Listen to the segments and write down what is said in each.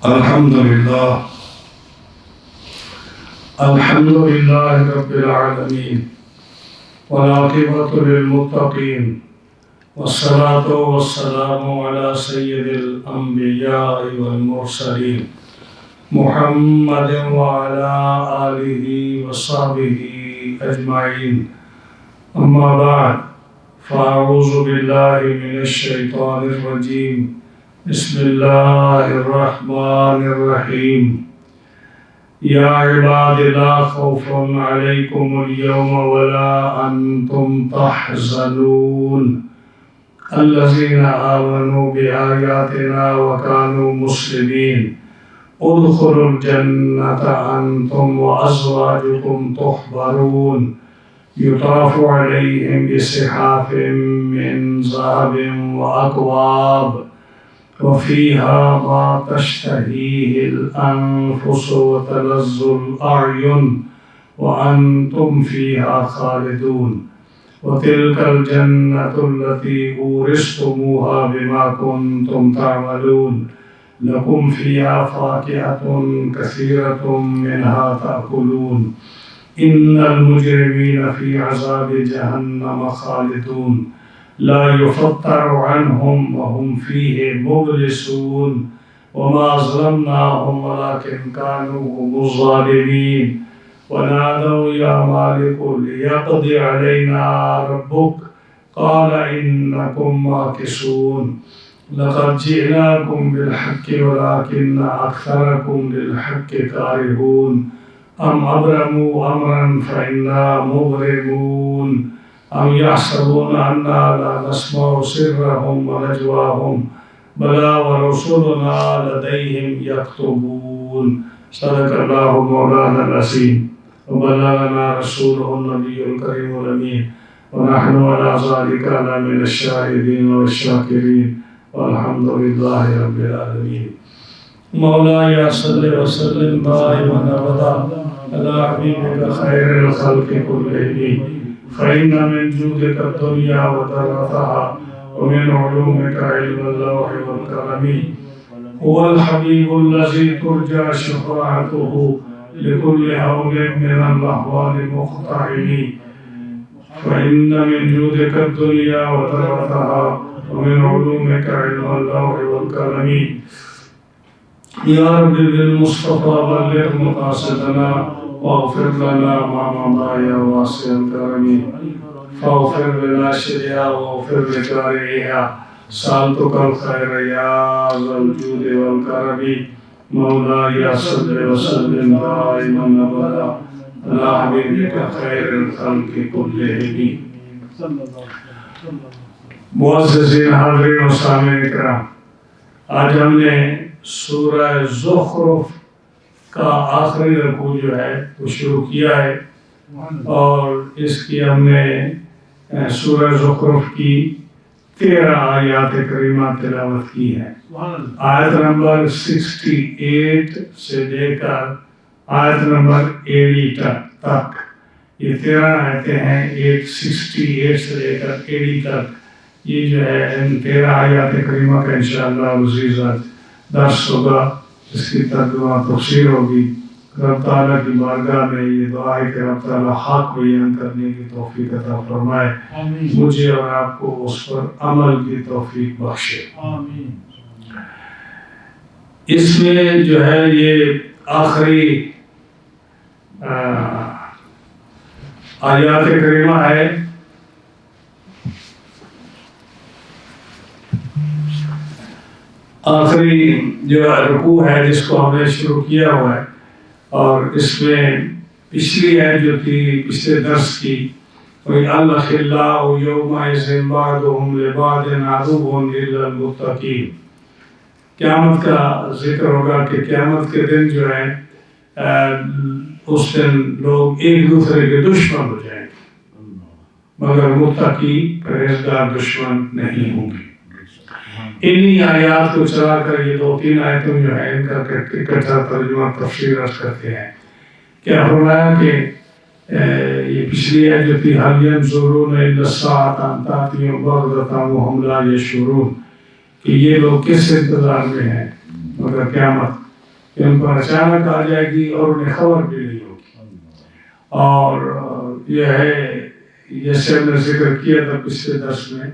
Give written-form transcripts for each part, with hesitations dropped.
الحمد لله رب العالمين والعاقبة للمتقين والصلاة والسلام على سيد الأنبياء والمرسلين محمد وعلى آله وصحبه أجمعين. أما بعد فأعوذ بالله من الشيطان الرجيم. بسم الله الرحمن الرحيم. يا عباد لا خوف عليكم اليوم ولا أنتم تحزنون الذين آمنوا بآياتنا وكانوا مسلمين ادخلوا الجنة أنتم وأزواجكم تحبرون يطاف عليهم بصحاف من ذهب وأكواب وفيها ما تشتهيه الأنفس وتلذ الأعين وأنتم فيها خالدون وتلك الجنة التي أورثتموها بما كنتم تعملون لكم فيها فاكهة كثيرة منها تأكلون إن المجرمين في عذاب جهنم خالدون لا يفتر عنهم وهم فيه مبلسون وما ظلمناهم ولكن كانوا هم الظالمين ونادوا يا مالك ليقضي علينا ربك قال إنكم ماكثون لقد جئناكم بالحق ولكن أكثركم للحق كارهون أم أبرموا أمرا فإنا مبرمون أم يحسبون أننا لا نسمع سرهم ونجواهم بلى ورسلنا لديهم يكتبون. صدق الله مولانا العظيم وبلغنا رسوله النبي الكريم الأمين ونحن على ذلك من الشاهدين والشاكرين والحمد لله رب العالمين. مولاي صل وسلم دائما أبدا على حبيبك خير الخلق كلهم فإن من جودك الدنيا وذرتها ومن علومك علم اللوح والقلم هو الحبيب الذي ترجى شفاعته لكل هول من الأهوال مقتحم فإن من جودك الدنيا وذرتها ومن علومك علم اللوح والقلم يا رب بالمصطفى بلغ مقاصدنا واغفر لنا ما مضى يا واسع الكرم فاغفر لنا شرها واغفر لكارهها سألتك الخير يا ذا الجود والكرم مولاي صل وسلم دائما أبدا على حبيبك خير الخلق كلهم. معززین حاضرین و سامعین کرام، آج ہم نے سورہ زخرف کا آخری رکوع جو ہے وہ شروع کیا ہے اور اس کی ہم نے سورہ زخرف کی 13 آیات کریمہ تلاوت کی ہے. آیت نمبر 68 سے لے کر آیت نمبر 80 تک یہ 13 آیتیں ہیں. 68 سے لے کر 80 تک یہ جو ہے ان 13 آیات کریمہ کا انشاءاللہ عزیز درس ہوگا. اس کی ترجمہ تفسیر ہوگی. رب تعالیٰ کی بارگاہ میں یہ دعا ہے کہ رب تعالیٰ حق بیان کرنے کی توفیق عطا فرمائے، مجھے اور آپ کو اس پر عمل کی توفیق بخشے. اس میں جو ہے یہ آخری آیات کریمہ ہے. آخری جو رکوع ہے جس کو ہم نے شروع کیا ہوا ہے اور اس میں پچھلی ہے جو تھی پچھلے درس کی الْأَخِلَّاءُ يَوْمَئِذٍ بَعْضُهُمْ لِبَعْضٍ عَدُوٌّ إِلَّا الْمُتَّقِينَ. قیامت کا ذکر ہوگا کہ قیامت کے دن جو ہے اس دن لوگ ایک دوسرے کے دشمن ہو جائیں گے مگر متقی پرہیزگار دشمن نہیں ہوں گے. انہی آیات کو چلا کر یہ 2-3 آیتوں جو ہے ان کا اکٹھا ترجمہ تفسیر عرض کرتے ہیں. کیا فرمایا کہ یہ پچھلی ہے جو تھی هل ينظرون إلا الساعة أن تأتيهم بغتة وهم لا يشعرون کہ یہ لوگ کس انتظار میں ہیں مگر قیامت کہ ان پر اچانک آ جائے گی اور انہیں خبر بھی نہیں ہوگی. اور یہ ہے جیسے ہم نے ذکر کیا تھا پچھلے درس میں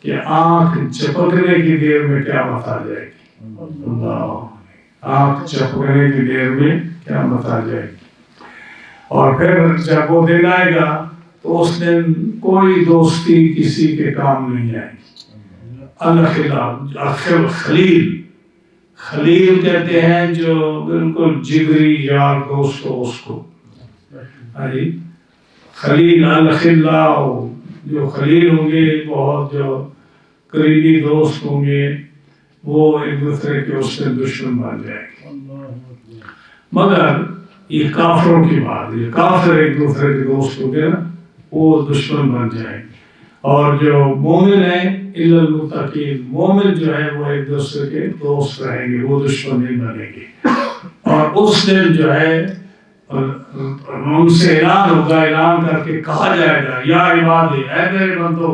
کہ آنکھ چپکنے کی دیر میں قیامت آ جائے گی. آنکھ چپکنے کی دیر میں قیامت آ جائے گی. اور پھر جب وہ دن آئے گا تو اس دن کوئی دوستی کسی کے کام نہیں آئے گی. الخلا خلیل، خلیل کہتے ہیں جو بالکل جگری یار دوست ہو اس کو. خلیل الخلا، جو خلیل ہوں گے، بہت جو قریبی دوست ہوں گے، وہ ایک دوسرے کے اس سے دشمن بن جائیں گے. مگر یہ کافروں کی بات، یہ کافر ایک دوسرے کے دوست ہوں گے نا، وہ دشمن بن جائیں گے. اور جو مومن ہیں الا المتقین، مومن جو ہے وہ ایک دوسرے کے دوست رہیں گے، وہ دشمن نہیں بنیں گے. اور اس دن جو ہے ان سے اعلان ہوگا، اعلان کر کے کہا جائے گا یا عبادی، اے میرے بندو،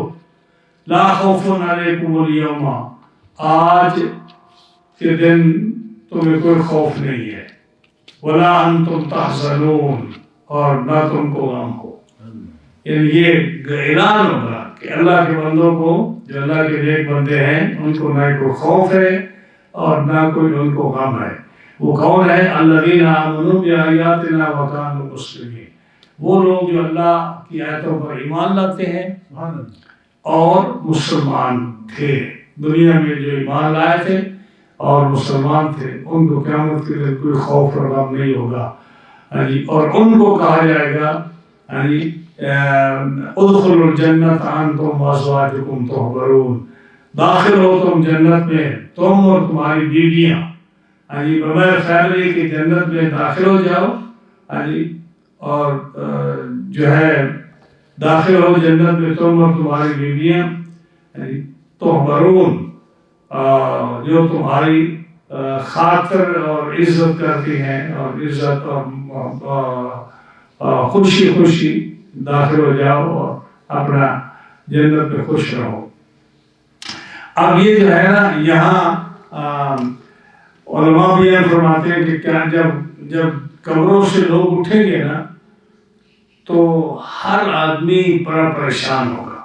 لا خوف علیکم اليوم، آج کے دن تمہیں کوئی خوف نہیں ہے، ولا انتم تحزنون، اور نہ تم کو غم ہو. یعنی یہ اعلان ہوگا کہ اللہ کے بندوں کو، جو اللہ کے نیک بندے ہیں، ان کو نہ کوئی خوف ہے اور نہ کوئی ان کو غم ہے. وہ کون ہے؟ الذین آمنوا بآیاتنا وکانوا مسلمین، وہ لوگ جو اللہ کی آیتوں پر ایمان لاتے ہیں اور مسلمان تھے. دنیا میں جو ایمان لائے تھے اور مسلمان تھے، ان کو قیامت کے دن کوئی خوف اور غم نہیں ہوگا. اور ان کو کہا جائے گا ادخلوا الجنت انتم وازواجکم تحبرون، داخل ہو تم جنت میں، تم اور تمہاری بیویاں، بغیر فیملی کی جنت میں داخل ہو جاؤ. اور جو ہے داخل ہو جنت میں تم اور تمہاری بیویاں، تحبرون، جو تمہاری خاطر اور عزت کرتی ہیں، اور عزت اور خوشی خوشی داخل ہو جاؤ اور اپنا جنت میں خوش رہو. اب یہ جو ہے نا، یہاں علماء بھی یہ فرماتے ہیں کہ کیا جب قبروں سے لوگ اٹھیں گے نا، تو ہر آدمی بڑا پریشان ہوگا،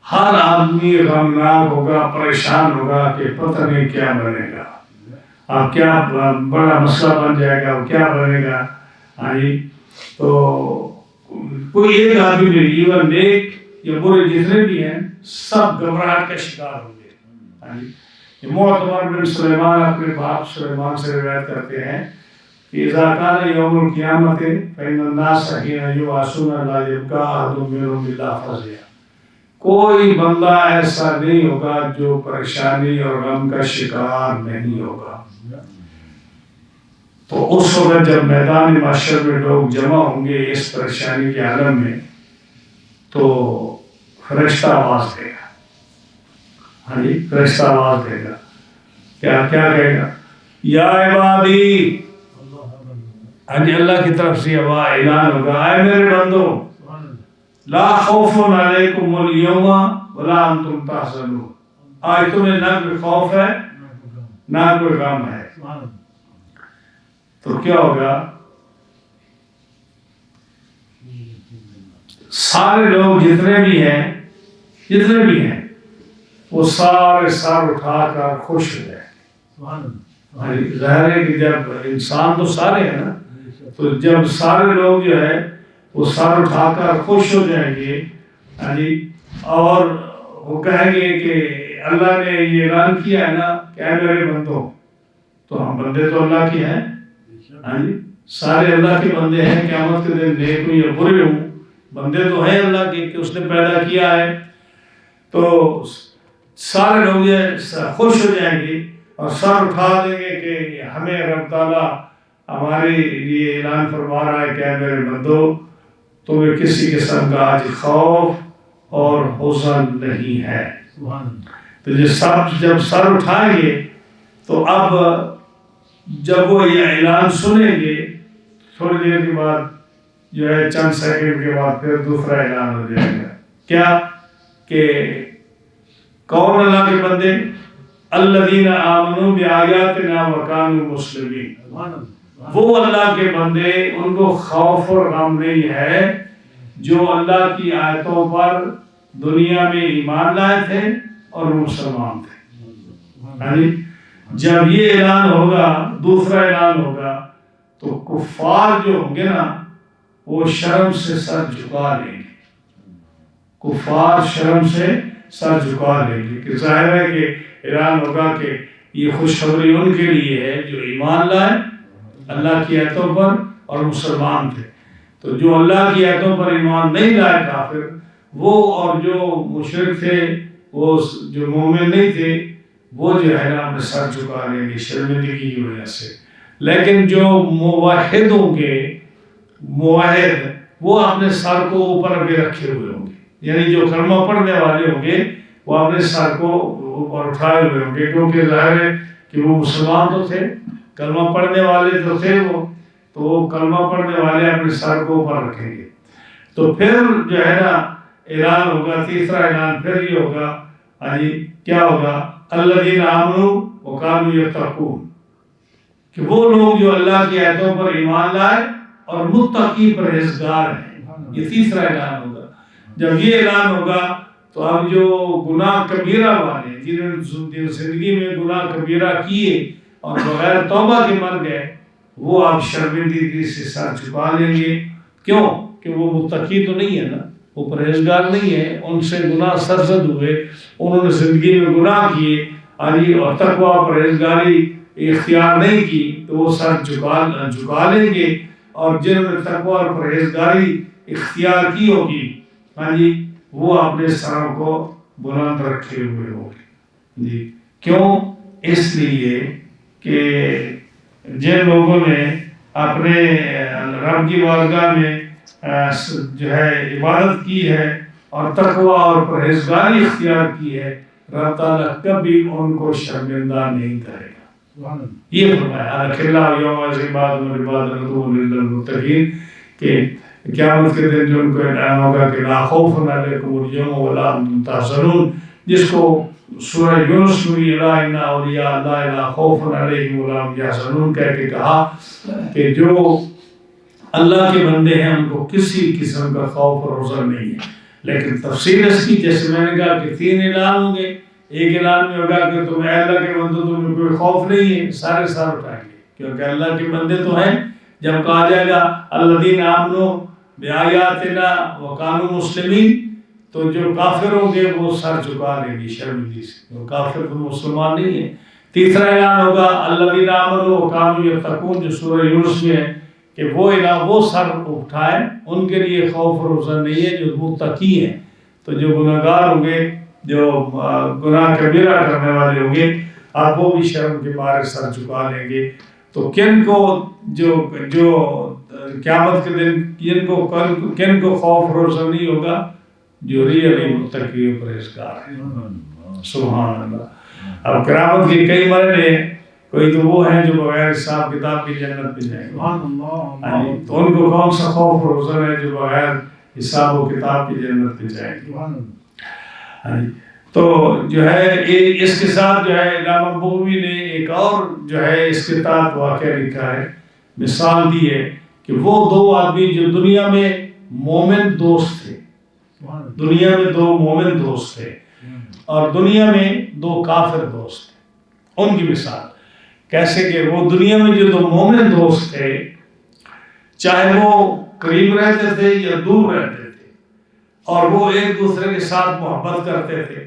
ہر آدمی غمناک ہوگا، پریشان ہوگا کہ پتہ نہیں کیا بنے گا، اب کیا بڑا مسئلہ بن جائے گا، کیا بنے گا. تو کوئی ایک آدمی نہیں، ایون نیک یا برے جتنے بھی ہیں، سب گھبراہٹ کا شکار ہوں گے. معتمر بن سلیمان اپنے باپ سلیمان سے روایت کرتے ہیں کہ اذا کان یوم القیامت فإن الناس حين یبعثون لا یبقى احد منهم الا فزع، کوئی بندہ ایسا نہیں ہوگا جو پریشانی اور غم کا شکار نہیں ہوگا. تو اس وقت جب میدان محشر میں لوگ جمع ہوں گے اس پریشانی کے عالم میں، تو فرشتہ آواز دے گا. فرشتہ آواز دے گا، کیا کہے گا؟ یا عبادی، اللہ کی طرف سے اعلان ہوگا، اے میرے بندو، لا خوف علیکم اليوم ولا انتم تحزنون، آج تمہیں نہ کوئی خوف ہے نہ کوئی غم ہے. تو کیا ہوگا؟ سارے لوگ جتنے بھی ہیں وہ سارے سر اٹھا کر خوش ہو جائیں. ظاہر ہے کہ جب انسان تو سارے ہیں نا، تو جب سارے لوگ جو ہے وہ سر اٹھا کر خوش ہو جائیں گے، اور وہ کہیں گے کہ اللہ نے یہ اعلان کیا ہے نا کہ اے میرے بندو، تو ہم بندے تو اللہ کے ہیں، سارے اللہ کے بندے ہیں. قیامت کے دن نیک ہوں یا برے ہوں، بندے تو ہیں اللہ کے کہ اس نے پیدا کیا ہے. تو سارے لوگ خوش ہو جائیں گے اور سر اٹھا دیں گے کہ ہمیں رب تعالیٰ ہمارے لیے اعلان فرما رہا ہے کہ اے میرے بندو، تمہیں کسی قسم کا آج خوف اور حزن نہیں ہے. تو جب سر اٹھائیں گے تو اب جب وہ یہ اعلان سنیں گے، تھوڑی دیر کے بعد جو ہے چند سیکنڈ کے بعد پھر دوسرا اعلان ہو جائے گا. کیا کہ کون اللہ کے بندے؟ الذین آمنوا بآیاتنا وکانوا مسلمین، وہ اللہ کے بندے ان کو خوف اور غم نہیں ہے جو اللہ کی آیتوں پر دنیا میں ایمان لائے تھے اور مسلمان تھے۔ یعنی جب یہ اعلان ہوگا، دوسرا اعلان ہوگا، تو کفار جو ہوں گے نا وہ شرم سے سر جھکا لیں گے، کفار شرم سے سر جھکا لیں گے، کہ ظاہر ہے کہ اعلان ہوگا کہ یہ خوشخبری ان کے لیے ہے جو ایمان لائے اللہ کی آیتوں پر اور مسلمان تھے۔ تو جو اللہ کی آیتوں پر ایمان نہیں لائے کافر، وہ اور جو مشرک تھے، وہ جو مومن نہیں تھے، وہ جو ہے نا اپنے سر جھکا لیں گے شرمندگی کی وجہ سے۔ لیکن جو موحد ہوں گے، موحد، وہ اپنے سر کو اوپر بھی رکھے ہوئے ہوں گے، یعنی جو کلمہ پڑھنے والے ہوں گے وہ اپنے سر کو اوپر اٹھائے ہوئے ہوں گے، کیونکہ ظاہر ہے کہ وہ مسلمان تو تھے، کلمہ پڑھنے والے تو تھے وہ، تو وہ کلمہ پڑھنے والے اپنے سر کو اوپر رکھیں گے۔ تو پھر جو ہے نا اعلان ہوگا، تیسرا اعلان پھر یہ ہوگا، کیا ہوگا؟ الذین آمنوا وکانوا یتقون، کہ وہ لوگ جو اللہ کی آیتوں پر ایمان لائے اور متقی پرہیزگار ہیں، یہ تیسرا اعلان ہوگا۔ جب یہ اعلان ہوگا تو اب جو گناہ کبیرہ والے، جنہوں زندگی میں گناہ کبیرہ کیے اور بغیر توبہ کے مر گئے، وہ اب شرمندگی سے سر چھپا لیں گے۔ کیوں؟ کہ وہ متقی تو نہیں ہے نا، وہ پرہیزگار نہیں ہے، ان سے گناہ سرزد ہوئے، انہوں نے زندگی میں گناہ کیے اور تقویٰ پرہیزگاری اختیار نہیں کی، تو وہ سر جھکا لیں گے، اور جنہوں نے تقویٰ اور پرہیزگاری اختیار کی ہوگی، وہ اپنے سروں کو بلند رکھے ہوئے ہوگی۔ کیوں؟ اس لیے کہ جن لوگوں نے اپنے رب کی بارگاہ میں جو ہے عبادت کی ہے اور تقویٰ اور پرہیزگاری اختیار کی ہے، رب تعالیٰ کبھی ان کو شرمندہ نہیں کرے گا۔ یہ فرمایا الخلاء یومئذ بعضهم لبعض عدو الا المتقین، کہ قیامت کے دن جو ان کو اعلان ہوگا کہ لا خوف علیکم اليوم ولا انتم تحزنون، جس کو سورہ یونس میں الا ان اولیاء اللہ لا خوف علیہم ولا هم یحزنون کہہ کے کہا کہ جو اللہ کے بندے ہیں ان کو کسی قسم کا خوف اور حزن نہیں ہے۔ لیکن تفصیل اس کی، جیسے میں نے کہا کہ 3 اعلان ہوں گے۔ ایک اعلان میں ہوگا کہ تمہیں اللہ کے بندوں تمہیں کوئی خوف نہیں ہے، سارے سر اٹھائیں گے کیونکہ اللہ کے بندے تو ہیں۔ جب کہا جائے گا الذین آمنوا بآیاتنا وکانوا مسلمین، تو جو کافر ہوں گے وہ سر جھکا لیں گے شرمندگی سے، وہ کافر تو مسلمان نہیں ہے۔ تیسرا اعلان ہوگا الذین آمنوا وکانوا یتقون، جو سورہ یونس میں ہے، کہ وہ سر اٹھائے، ان کے لیے خوف اور حزن نہیں ہے جو متقی ہیں۔ تو جو گناہگار ہوں گے، جو گناہ کبیرہ کرنے والے ہوں گے، اب وہ بھی شرم کے مارے سر جھکا لیں گے۔ تو کن کو جو قیامت کے دن کن کو خوف اور حزن نہیں ہوگا؟ جو ریئلی متقی و پرہیزگار ہیں۔ سبحان اللہ۔ اب قیامت کے کئی مرحلے ہیں، کوئی تو وہ ہیں جو بغیر حساب کتاب کی جنت میں جائیں گے، تو ان کو کون سا خوف اور حزن ہے جو بغیر حساب و کتاب کی جنت میں جائیں گے۔ تو جو ہے اس کے ساتھ جو ہے علامہ بغوی نے ایک اور جو ہے اس کے تحت واقعہ لکھا ہے، مثال دی ہے کہ وہ 2 آدمی جو دنیا میں مومن دوست تھے، دنیا میں 2 مومن دوست تھے اور دنیا میں 2 کافر دوست تھے، ان کی مثال کیسے کہ وہ دنیا میں جو 2 مومن دوست تھے، چاہے وہ قریب رہتے تھے یا دور رہتے تھے، اور وہ ایک دوسرے کے ساتھ محبت کرتے تھے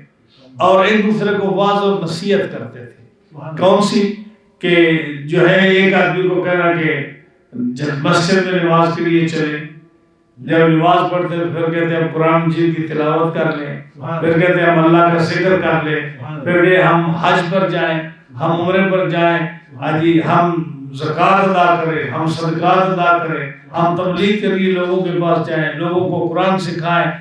اور ایک دوسرے کو واعظ و نصیحت کرتے تھے۔ کون سی؟ کہ جو ہے ایک آدمی کو کہنا کہ جب مسجد میں نماز کے لیے چلیں، جب نماز پڑھتے تو پھر کہتے ہیں ہم قرآن مجید کی تلاوت کر لیں، پھر کہتے ہیں ہم اللہ کا ذکر کر لیں، پھر کہ ہم حج پر جائیں، ہم عمرے پر جائیں، ہم زکوٰۃ ادا کریں، ہم صدقات ادا کریں، ہم تبلیغ کے لیے لوگوں کے پاس جائیں، لوگوں کو قرآن سکھائیں،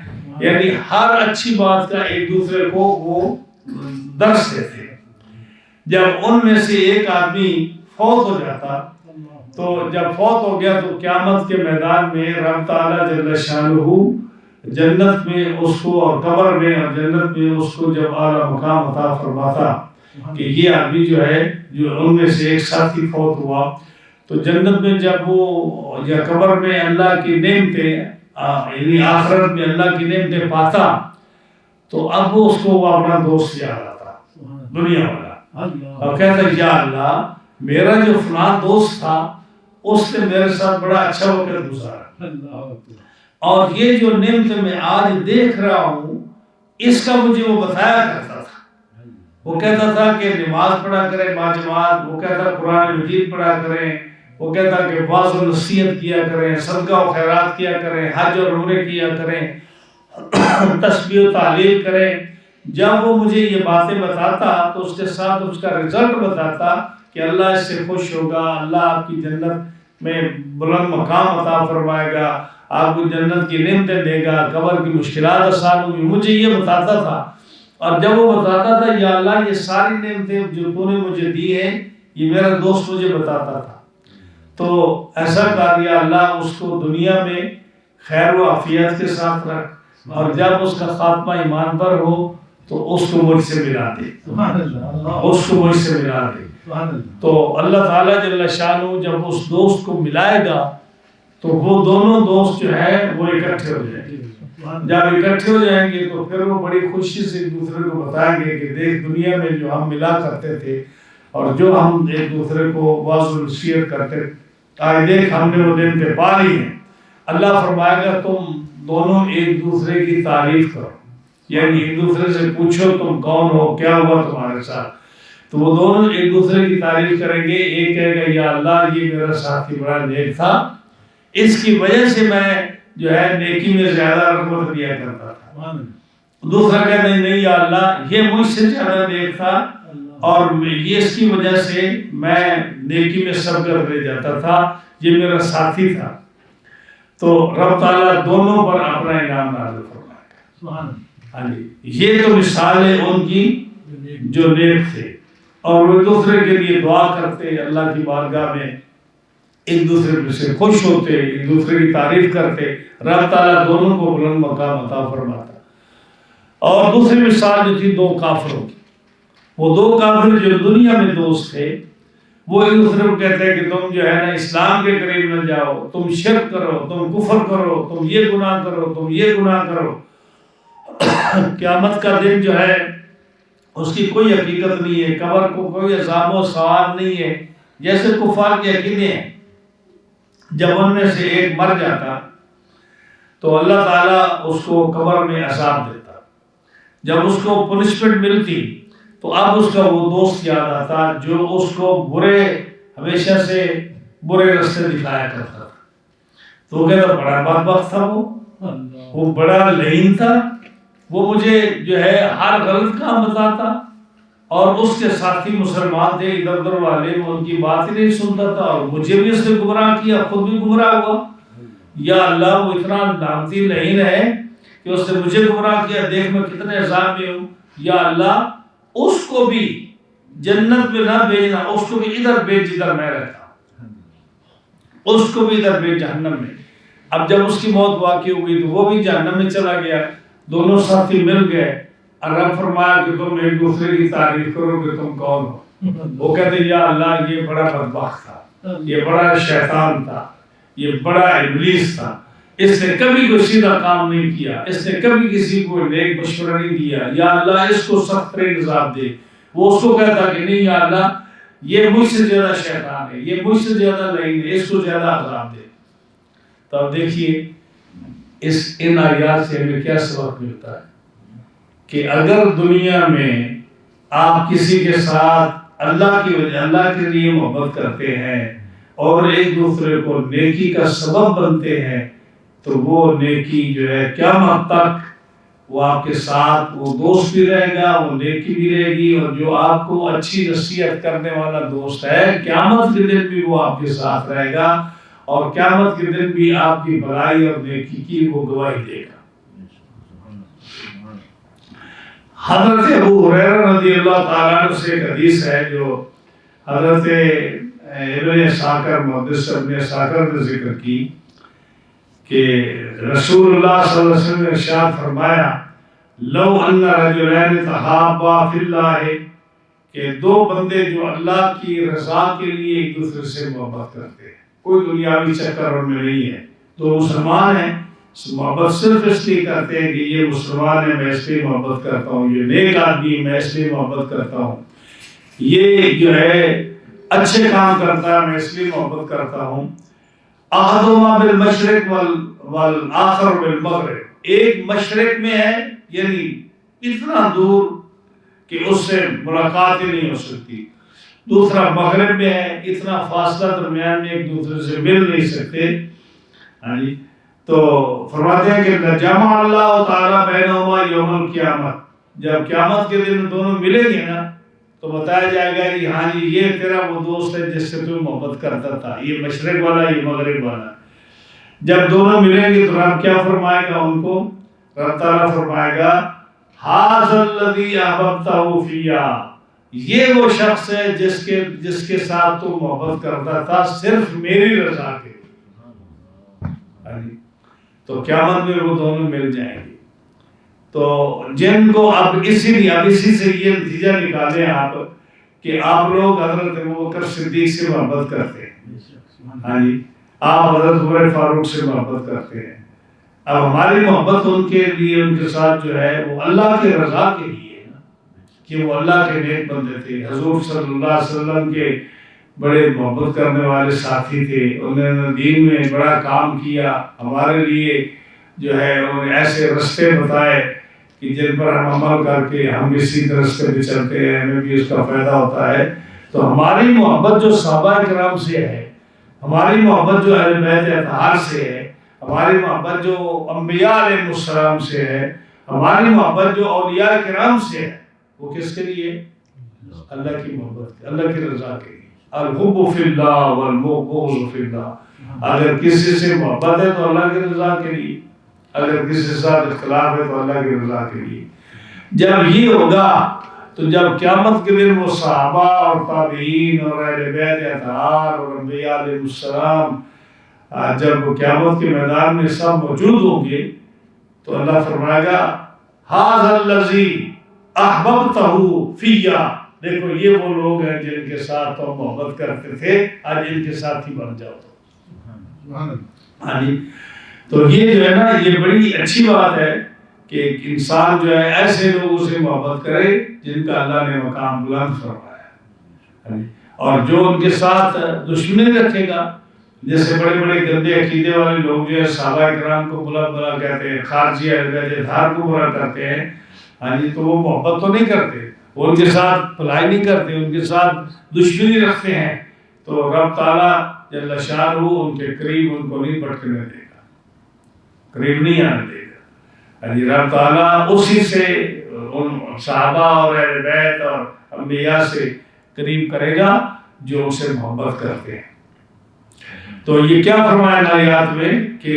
یعنی ہر اچھی بات کا ایک دوسرے کو وہ درس دیتے۔ جب ان میں سے ایک آدمی فوت ہو جاتا، تو جب فوت ہو گیا تو قیامت کے میدان میں رب تعالیٰ جل شانہ جنت میں اس کو اور قبر میں اور جنت میں اس کو جب اعلیٰ مقام عطا فرماتا کہ یہ آدمی جو ہے جو ان میں سے ایک ساتھی فوت ہوا تو جنت میں جب وہ یا قبر میں اللہ کی نعمتیں یعنی آخرت میں اللہ کی نعمتیں پاتا تو اب وہ اس کو وہ اپنا دوست یاد آتا دنیا والا اور کہتا یا اللہ میرا جو فلاں دوست تھا اس نے میرے ساتھ بڑا اچھا وقت گزارا اور یہ جو نعمت میں آج دیکھ رہا ہوں اس کا مجھے وہ بتایا کرتا تھا. وہ کہتا تھا کہ نماز پڑھا کریں باجماعت، وہ کہتا قرآن مجید پڑھا کریں، وہ کہتا کہ واعظ و نصیحت کیا کریں، صدقہ و خیرات کیا کریں، حج اور عمرے کیا کریں، تسبیح و تحلیل کریں. جب وہ مجھے یہ باتیں بتاتا تو اس کے ساتھ اس کا رزلٹ بتاتا کہ اللہ اس سے خوش ہوگا، اللہ آپ کی جنت میں بلند مقام عطا فرمائے گا، آپ کو جنت کی نعمتیں دے گا، قبر کی مشکلات آسان ہوگی. مجھے یہ بتاتا تھا اور جب وہ بتاتا تھا یا اللہ یہ ساری نعمتیں جو تو نے مجھے دی ہیں یہ میرا دوست مجھے بتاتا تھا، تو ایسا کر یا اللہ اس کو دنیا میں خیر و عافیت کے ساتھ رکھ اور جب اس کا خاتمہ ایمان پر ہو تو اس کو مجھ سے ملا دے، اس کو مجھ سے ملا دے. تو اللہ تعالیٰ جل شانہ جب اس دوست کو ملائے گا تو وہ دونوں دوست جو ہے وہ اکٹھے ہو جائیں گے. جب اکٹھے ہو جائیں گے تو پھر وہ بڑی خوشی سے ایک دوسرے کو بتائیں گے کہ دیکھ دنیا میں جو ہم ملا کرتے تھے اور جو ہم ایک دوسرے کو واعظ و نصیحت کرتے آج دیکھ ہم نے وہ نعمتیں پا لی ہیں. اللہ فرمائے گا تم دونوں ایک دوسرے کی تعریف کرو، یعنی ایک دوسرے سے پوچھو تم کون ہو، کیا ہوا تمہارے ساتھ. تو وہ دونوں ایک دوسرے کی تعریف کریں گے. ایک کہے گا یا اللہ یہ میرا ساتھی بڑا نیک تھا، اس کی وجہ سے میں جو ہے نیکی میں زیادہ رغبت لیا کرتا تھا. دوسرا کہتا ہے نہیں یا اللہ یہ مجھ سے زیادہ نیک تھا اور یہ اس کی وجہ سے میں نیکی میں سبقت لے جاتا تھا، یہ میرا ساتھی تھا. تو رب تعالیٰ دونوں پر اپنا انعام نازل فرمائے گا. ہاں جی، یہ تو مثال ہے ان کی جو نیک تھے اور وہ دوسرے کے لیے دعا کرتے، اللہ کی بارگاہ میں ایک دوسرے سے خوش ہوتے، ایک دوسرے کی تعریف کرتے. رب تعالیٰ دونوں کو بلند مقام عطا فرماتا. اور دوسری مثال جو تھی دو کافروں کی، وہ دو کافر جو دنیا میں دوست تھے وہ ایک دوسرے کو کہتے ہیں کہ تم جو ہے نا اسلام کے قریب نہ جاؤ، تم شرک کرو، تم کفر کرو، تم یہ گناہ کرو، تم یہ گناہ کرو. قیامت کا دن جو ہے اس کی کوئی حقیقت نہیں ہے، قبر کو کوئی عذاب و ثواب نہیں ہے. جیسے کفار کے عقیدے ہیں، جب ان میں سے ایک مر جاتا تو اللہ تعالیٰ اس کو قبر میں عذاب دیتا. جب اس کو پنشمنٹ ملتی تو اب اس کا وہ دوست یاد آتا جو اس کو برے ہمیشہ سے برے راستے دکھایا کرتا تھا. تو وہ کہتا بڑا بدبخت تھا، وہ بڑا لعین تھا، وہ مجھے جو ہے ہر غلط کام بتاتا اور اس کے ساتھی مسلمان تھے ادھر ادھر والے، وہ ان کی بات ہی نہیں سنتا تھا اور مجھے بھی اس نے گمراہ کیا، خود بھی گمراہ ہوا. یا اللہ وہ اتنا لعنتی لعین ہے کہ اس نے مجھے گمراہ کیا، دیکھ میں کتنے عذاب میں ہوں. یا اللہ اس کو بھی جنت میں نہ بھیجنا، اس کو بھی ادھر بھیج جدھر میں رہتا ہوں، اس کو بھی ادھر بھیج جہنم میں. اب جب اس کی موت واقع ہو گئی تو وہ بھی جہنم میں چلا گیا. دونوں ساتھی مل گئے اور رب فرمایا کہ تم ایک دوسرے کی تعریف کرو کہ تم کون ہو. وہ کہتے یا اللہ یہ بڑا بدبخت تھا، یہ بڑا شیطان تھا، یہ بڑا ابلیس تھا، اس نے کبھی کوئی سیدھا کام نہیں کیا، اس نے کبھی کسی کو نیک مشورہ نہیں دیا، یا اللہ اس کو سخت ترین عذاب دے. وہ اس کو کہتا کہ نہیں یا اللہ یہ مجھ سے زیادہ شیطان ہے، یہ مجھ سے زیادہ لعین ہے، اس کو زیادہ عذاب دے. تو اب دیکھیے ان آیات سے ہمیں کیا سبق ملتا ہے کہ اگر دنیا میں آپ کسی کے ساتھ اللہ کی وجہ اللہ کے لیے محبت کرتے ہیں اور ایک دوسرے کو نیکی کا سبب بنتے ہیں تو وہ نیکی جو ہے قیامت تک وہ آپ کے ساتھ وہ دوست بھی رہے گا، وہ نیکی بھی رہے گی. اور جو آپ کو اچھی نصیحت کرنے والا دوست ہے قیامت کے دن بھی وہ آپ کے ساتھ رہے گا اور قیامت کے دن بھی آپ کی بھلائی اور نیکی کی وہ گواہی دے گا. حضرت ابو ہریرہ رضی اللہ تعالیٰ عنہ سے ایک حدیث ہے جو حضرت ابن ساکر محدث ابن ساکر نے ذکر کی کہ رسول اللہ صلی اللہ علیہ وسلم نے ارشاد فرمایا لو ان رجلین تحابا فی اللہ کہ دو بندے جو اللہ کی رضا کے لیے ایک دوسرے سے محبت کرتے ہیں، کوئی دنیاوی چکر ان میں نہیں ہے، دو مسلمان ہیں، محبت صرف اس لیے کرتے ہیں کہ یہ مسلمان ہے میں اس لیے محبت کرتا ہوں، یہ نیک آدمی میں اس لیے محبت کرتا ہوں، یہ جو ہے اچھے کام کرتا ہے میں اس لیے محبت کرتا ہوں۔ احدہما بالمشرق والآخر بالمغرب، ایک مشرق میں ہے یعنی اتنا دور کہ اس سے ملاقات ہی نہیں ہو سکتی، دوسرا مغرب میں ہے اتنا فاصلہ درمیان میں ایک دوسرے سے مل نہیں سکتے۔ تو فرماتے ہیں کہ جمع اللہ تعالیٰ بینہما یوم القیامت، جب قیامت کے دن دونوں ملیں گے نا تو بتایا جائے گا کہ ہاں جی یہ تیرا وہ دوست ہے جس سے تو محبت کرتا تھا، یہ مشرق والا یہ مغرب والا۔ جب دونوں ملیں گے تو رب کیا فرمائے گا ان کو؟ رب تعالیٰ فرمائے گا ھذا الذی احببتہ فیہ، یہ وہ شخص ہے جس کے ساتھ تو محبت کرتا تھا صرف میری رضا کے۔ تو قیامت میں وہ دونوں مل جائیں گے۔ تو جن کو اب اسی سے یہ نتیجہ نکالیں آپ کہ آپ لوگ حضرت ابوبکر صدیق سے محبت کرتے ہیں، آپ حضرت عمر فاروق سے محبت کرتے ہیں، اب ہماری محبت ان کے لیے ان کے ساتھ جو ہے وہ اللہ کے رضا کے لیے ہے نا، کہ وہ اللہ کے نیک بندے تھے، حضور صلی اللہ علیہ وسلم کے بڑے محبت کرنے والے ساتھی تھے، انہوں نے دین میں بڑا کام کیا، ہمارے لیے جو ہے انہوں نے ایسے رستے بتائے کہ جن پر ہم عمل کر کے ہم اسی رستے پہ چلتے ہیں، ہمیں بھی اس کا فائدہ ہوتا ہے۔ تو ہماری محبت جو صحابہ کرام سے ہے، ہماری محبت جو اہل بیت اطہار سے ہے، ہماری محبت جو انبیاء علیہ السلام سے ہے، ہماری محبت جو اولیاء کرام سے ہے، وہ کس کے لیے؟ اللہ کی محبت، اللہ کی رضا کے لیے۔ الحب فی اللہ والبغض فی اللہ، اگر کسی سے محبت ہے تو اللہ کی رضا کے لیے، اگر کسی کے ساتھ اختلاف ہے تو اللہ کی رضا کے لیے۔ جب یہ ہوگا تو جب قیامت کے دن وہ صحابہ اور تابعین اور اہل بیت اطہار اور انبیاء علیہ السلام جب قیامت کے میدان میں سب موجود ہوں گے تو اللہ فرمائے گا ھذا الذی احببتہ فیہ، دیکھو یہ وہ لوگ ہیں جن کے ساتھ تم محبت کرتے تھے، آج ان کے ساتھ ہی بن جاؤ تو۔ تو یہ جو ہے نا یہ بڑی اچھی بات ہے کہ انسان جو ہے ایسے لوگوں سے محبت کرے جن کا اللہ نے مقام بلند فرمایا، اور جو ان کے ساتھ دشمنی رکھے گا، جیسے بڑے بڑے گندے عقیدے والے لوگ جو ہے صحابہ کرام کو بلا بلا کہتے ہیں، خارجی اہل بیت اطہار کو برا کرتے ہیں، تو وہ محبت تو نہیں کرتے، وہ ان کے ساتھ بھلائی نہیں کرتے، ان کے ساتھ دشمنی رکھتے ہیں، تو رب تعالیٰ جل شانہ ان کے قریب ان کو نہیں پٹکنے دے گا، قریب نہیں آنے دے گا۔ رب تعالیٰ اسی سے ان صحابہ اور اہل بیت اور انبیاء سے قریب کرے گا جو ان سے محبت کرتے ہیں۔ تو یہ کیا فرمایا آیات میں کہ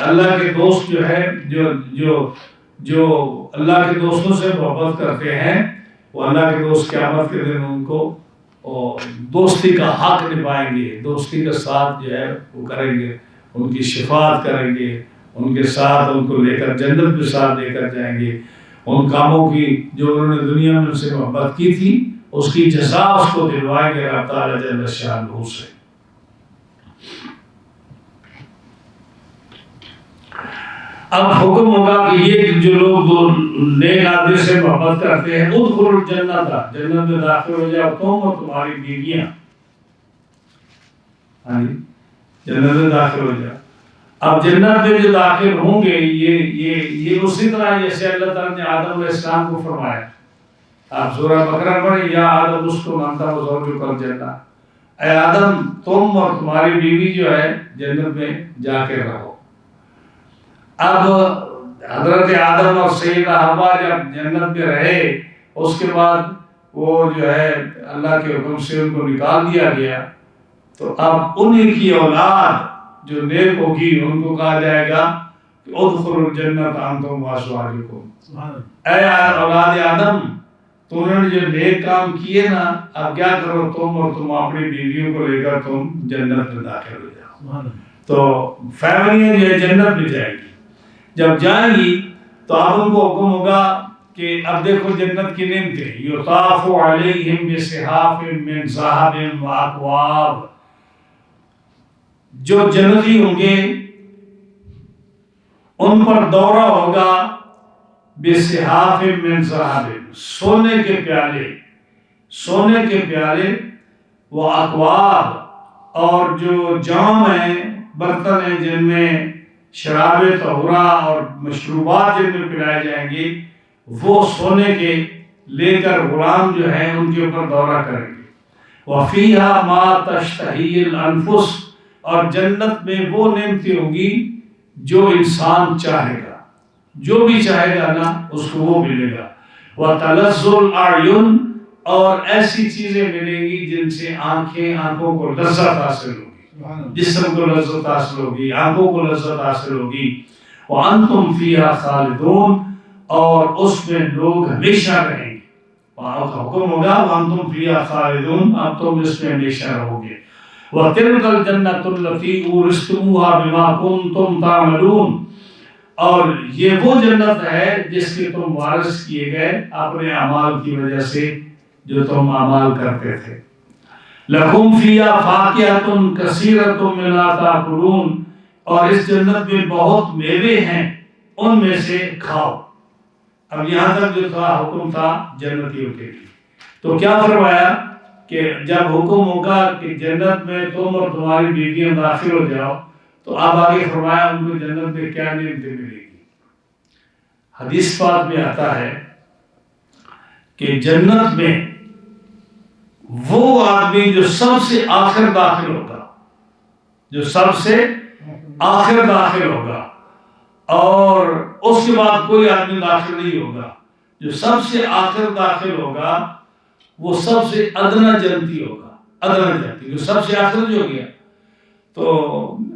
اللہ کے دوست جو ہے جو اللہ کے دوستوں سے محبت کرتے ہیں وہ اللہ کے دوست قیامت کے دن ان کو دوستی کا حق نبھائیں گے، دوستی کا ساتھ جو ہے وہ کریں گے، ان کی شفاعت کریں گے، ان کے ساتھ ان کو لے کر جنت میں ساتھ لے کر جائیں گے، ان کاموں کی جو انہوں نے دنیا میں ان سے محبت کی تھی اس کی جزا اس کو دلوائیں گے رب تعالیٰ جل شانہ سے۔ اب حکم ہوگا کہ یہ جو لوگ نیک آدمی سے محبت کرتے ہیں ادخلوا الجنت، جنت میں داخل ہو جاؤ تم اور تمہاری بیویاں، جنت میں داخل ہو جاؤ۔ اب جنت میں جو داخل ہوں گے یہ اسی طرح جیسے اللہ تعالیٰ نے آدم علیہ السلام کو فرمایا، آپ سورہ بقرہ پڑھیں، یا آدم اسکن انت وزوجک الجنہ، اے آدم تم اور تمہاری بیوی جو ہے جنت میں جا کے رہو۔ اب حضرت آدم اور سیدہ حوا جب جنت میں رہے اس کے بعد وہ جو ہے اللہ کے حکم سے ان کو نکال دیا گیا، تو اب انہی کی اولاد جو نیک ہوگی ان کو کہا جائے گا کہ ادخلوا الجنت انتم وازواجکم، اے اولاد آدم تم نے جو نیک کام کیے نا اب کیا کرو تم اور تم اپنی بیویوں کو لے کر تم جنت میں داخل ہو جاؤ۔ تو فیملیاں جو ہے جنت میں جائے گی، جب جائیں گی تو اب ان کو حکم ہوگا کہ اب دیکھو جنت کی نعمتیں، یطاف علیہم بصحاف من ذہب واکواب، جو جنتی ہوں گے ان پر دورہ ہوگا بصحاف من ذہب، سونے کے پیالے، سونے کے پیالے، وہ اکواب، اور جو جام ہیں، برتن ہیں جن میں شراب طہورہ اور مشروبات جن میں پلائے جائیں گے، وہ سونے کے لے کر غلام جو ہیں ان کے اوپر دورہ کریں گے۔ وَفِيهَا مَا تَشْتَهِي الْأَنفُسُ، اور جنت میں وہ نعمتیں ہوں گی جو انسان چاہے گا، جو بھی چاہے گا نا اس کو وہ ملے گا۔ وَتَلَذُّ الْأَعْيُنُ، اور ایسی چیزیں ملیں گی جن سے آنکھوں کو لذت حاصل ہوگی، جسم کو لذت حاصل ہوگی، آنکھوں کو لذت حاصل ہوگی۔ وَأَنْتُمْ فِيهَا خَالِدُونَ، اور اس میں لوگ ہمیشہ رہیں گے۔ حکم ہوگا وَأَنْتُمْ فِيهَا خَالِدُونَ، اب تم اس میں ہمیشہ رہو گے۔ وَتِلْكَ الْجَنَّةُ الَّتِي أُورِثْتُمُوهَا بِمَا كُنْتُمْ تَعْمَلُونَ، اور یہ وہ جنت ہے جس کے تم وارث کیے گئے اپنے اعمال کی وجہ سے جو تم اعمال کرتے تھے۔ لَكُمْ فِيهَا فَاكِهَةٌ كَثِيرَةٌ مِنْهَا تَأْكُلُونَ، اور اس جنت میں بہت میوے ہیں، ان میں سے کھاؤ۔ اب یہاں تک جو تھا حکم تھا جنتیوں کے لیے، تو کیا فرمایا کہ جب حکم ہوگا کہ جنت میں تم اور تمہاری بیویاں داخل ہو جاؤ، تو اب آگے فرمایا ان کو جنت میں کیا نعمتیں ملے گی۔ حدیث پاک میں آتا ہے کہ جنت میں وہ آدمی جو سب سے آخر داخل ہوگا، جو سب سے آخر داخل ہوگا، اور اس کے بعد کوئی آدمی داخل نہیں ہوگا، جو سب سے آخر داخل ہوگا وہ سب سے ادنا جنتی ہوگا، ادنا جنتی، جو سب سے آخر جو گیا۔ تو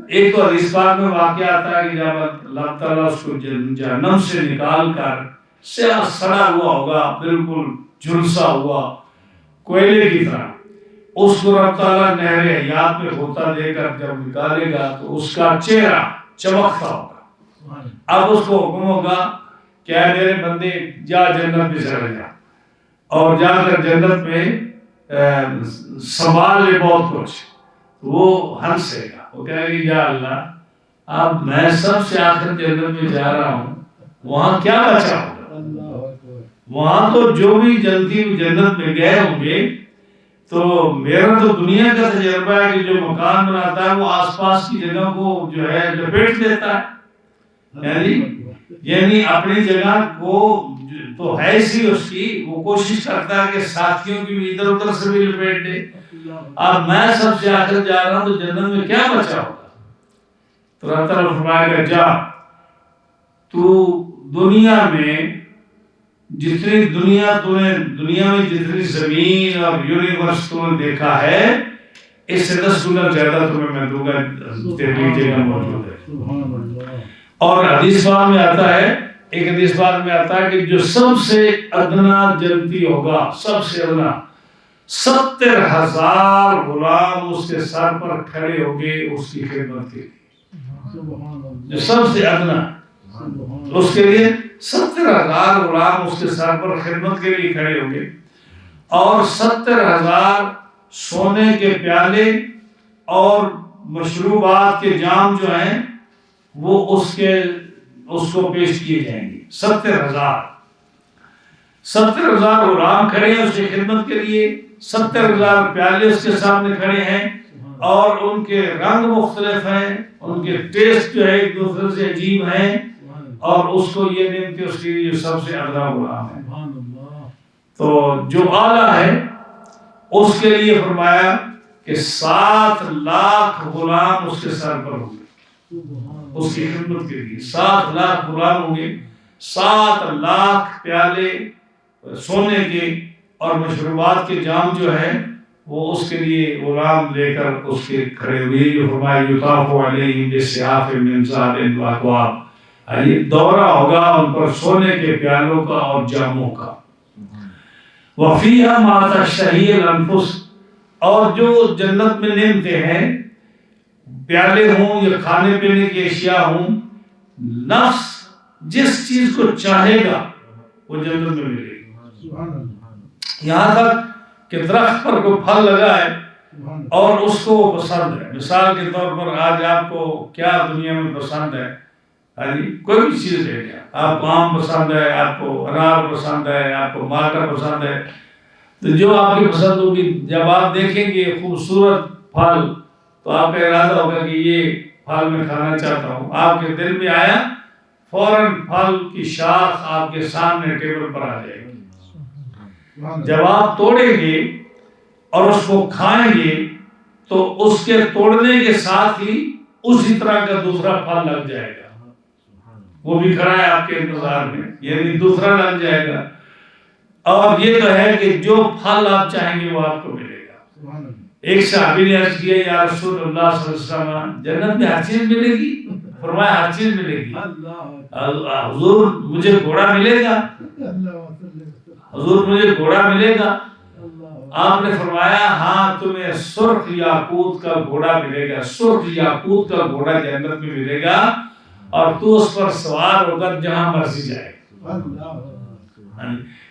ایک تو حدیث پاک میں واقعہ آتا ہے کہ جب اللہ تعالیٰ اس کو جہنم سے نکال کر سیاہ سڑا ہوا ہوگا، بالکل جھلسا ہوا کوئلے کی طرح، اس کو رب تعالیٰ نہر حیات میں غوطہ دے کر جب نکالے گا تو اس کا چہرہ چمکتا ہوگا۔ اب اس کو حکم ہوگا کہ اے میرے بندے جا جنت میں چلے جا، اور جا کر جنت میں سنبھال لے بہت کچھ۔ وہ ہنسے گا، وہ کہے گی یا اللہ اب میں سب سے آخر جنت میں جا رہا ہوں، وہاں کیا بچا ہوگا؟ وہاں تو جو بھی جنتی جنت میں گئے ہوں گے، تو میرا تو دنیا کا تجربہ ہے کہ جو مکان بناتا ہے وہ آس پاس کی جگہ کو جو ہے لپیٹ لیتا ہے، یعنی اپنی جگہ کو تو ہے سی اس کی، وہ کوشش کرتا ہے کہ ساتھیوں کی بھی ادھر ادھر سے بھی لپیٹ دے۔ اب میں سب سے آخر جا رہا ہوں تو جنت میں کیا بچا ہوگا؟ تو اللہ تعالیٰ فرمائے گا جا تو دنیا میں جتنی دنیا میں جتنی زمین اور یونیورس تو نے دیکھا ہے، اس سے 10 گنا زیادہ تمہیں میں دوں گا، تیری جگہ موجود ہے۔ اور حدیث پاک میں آتا ہے، ایک حدیث پاک میں آتا ہے کہ جو سب سے ادنا جنتی ہوگا، سب سے ادنا 70,000 غلام اس کے سر پر کھڑے ہوں گے اس کی خدمت کے لیے۔ جو سب سے ادنا اس کے لیے 70,000 غلام اس کے سر پر خدمت کے لیے کھڑے ہوں گے، اور 70,000 سونے کے پیالے اور مشروبات کے جام جو ہیں وہ اس کو پیش کیے جائیں گے۔ 70,000 غلام کھڑے ہیں اس کی خدمت کے لیے، 70,000 پیالے اس کے سامنے کھڑے ہیں، اور ان کے رنگ مختلف ہیں، ان کے ٹیسٹ جو ہے ایک دوسرے سے عجیب ہیں، اور اس کو یہ نعمتیں اس کے لیے سب سے ادنا غلام ہے۔ تو جو اعلیٰ ہے اس کے لیے فرمایا کہ 7 لاکھ غلام اس کے سر پر ہوں گے، اس کی خدمت کے لیے 7 لاکھ غلام ہوں گے، 7 لاکھ پیالے سونے کے اور مشروبات کے جام جو ہے وہ اس کے لیے غلام لے کر اس کے کھڑے ہوئے، جو فرمایا یطاف علیہم بصحاف من ذہب واکواب، یہ دورہ ہوگا ان پر سونے کے پیالوں کا اور جاموں کا۔ وَفِيهَا مَا تَشْتَهِي الْأَنفُسُ، اور جو جنت میں نعمتیں ہیں، پیالے ہوں یا کھانے پینے کی اشیاء ہوں، نفس جس چیز کو چاہے گا وہ جنت میں ملے گی۔ یہاں تک کہ درخت پر کوئی پھل لگا ہے اور اس کو وہ پسند ہے، مثال کے طور پر آج آپ کو کیا دنیا میں پسند ہے، کوئی بھی چیز لے لیں، آپ کو آم پسند ہے، آپ کو انار پسند ہے، آپ کو مالٹا پسند ہے، تو جو آپ کی پسند ہوگی جب آپ دیکھیں گے خوبصورت پھل تو آپ کا ارادہ ہوگا کہ یہ پھل میں کھانا چاہتا ہوں، آپ کے دل میں آیا، فوراً پھل کی شاخ آپ کے سامنے ٹیبل پر آ جائے گی۔ جب آپ توڑیں گے اور اس کو کھائیں گے تو اس کے توڑنے کے ساتھ ہی اسی طرح کا دوسرا پھل لگ جائے گا، وہ بھی کھڑا ہے آپ کے انتظار میں، یعنی دوسرا لگ جائے گا۔ اور یہ تو ہے کہ جو پھل آپ چاہیں گے وہ آپ کو ملے گا۔ ایک صحابی نے عرض کیا یا رسول اللہ صلی اللہ علیہ وسلم جنت میں ہر چیز ملے گی؟ فرمایا ہر چیز ملے گی۔ حضور مجھے گھوڑا ملے گا؟ حضور مجھے گھوڑا ملے گا؟ آپ نے فرمایا ہاں تمہیں سرخ یاقوت کا گھوڑا ملے گا، سرخ یاقوت کا گھوڑا جنت میں ملے گا اور تو اس پر سوار ہو کر جہاں مرضی جائے۔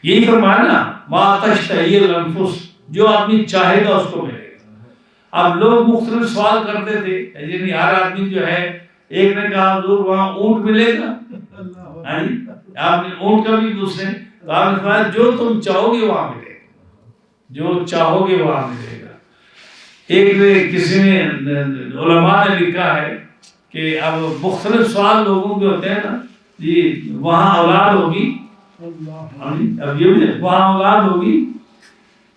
یہی فرمایا نا ما تشتہی الانفس، جو آدمی چاہے گا اس کو ملے گا۔ اب لوگ مختلف سوال کرتے تھے، یعنی ہر آدمی جو ہے، ایک نے کہا حضور وہاں اونٹ ملے گا، آپ نے اونٹ کا بھی دوسرے، تو آپ نے فرمایا جو تم چاہو گے وہاں ملے گا، جو چاہو گے وہاں ملے گا۔ ایک نے کسی نے علماء نے لکھا ہے کہ اب مختلف سوال لوگوں کے ہوتے ہیں نا، جی وہاں اولاد ہوگی، اب یہ بھی وہاں اولاد ہوگی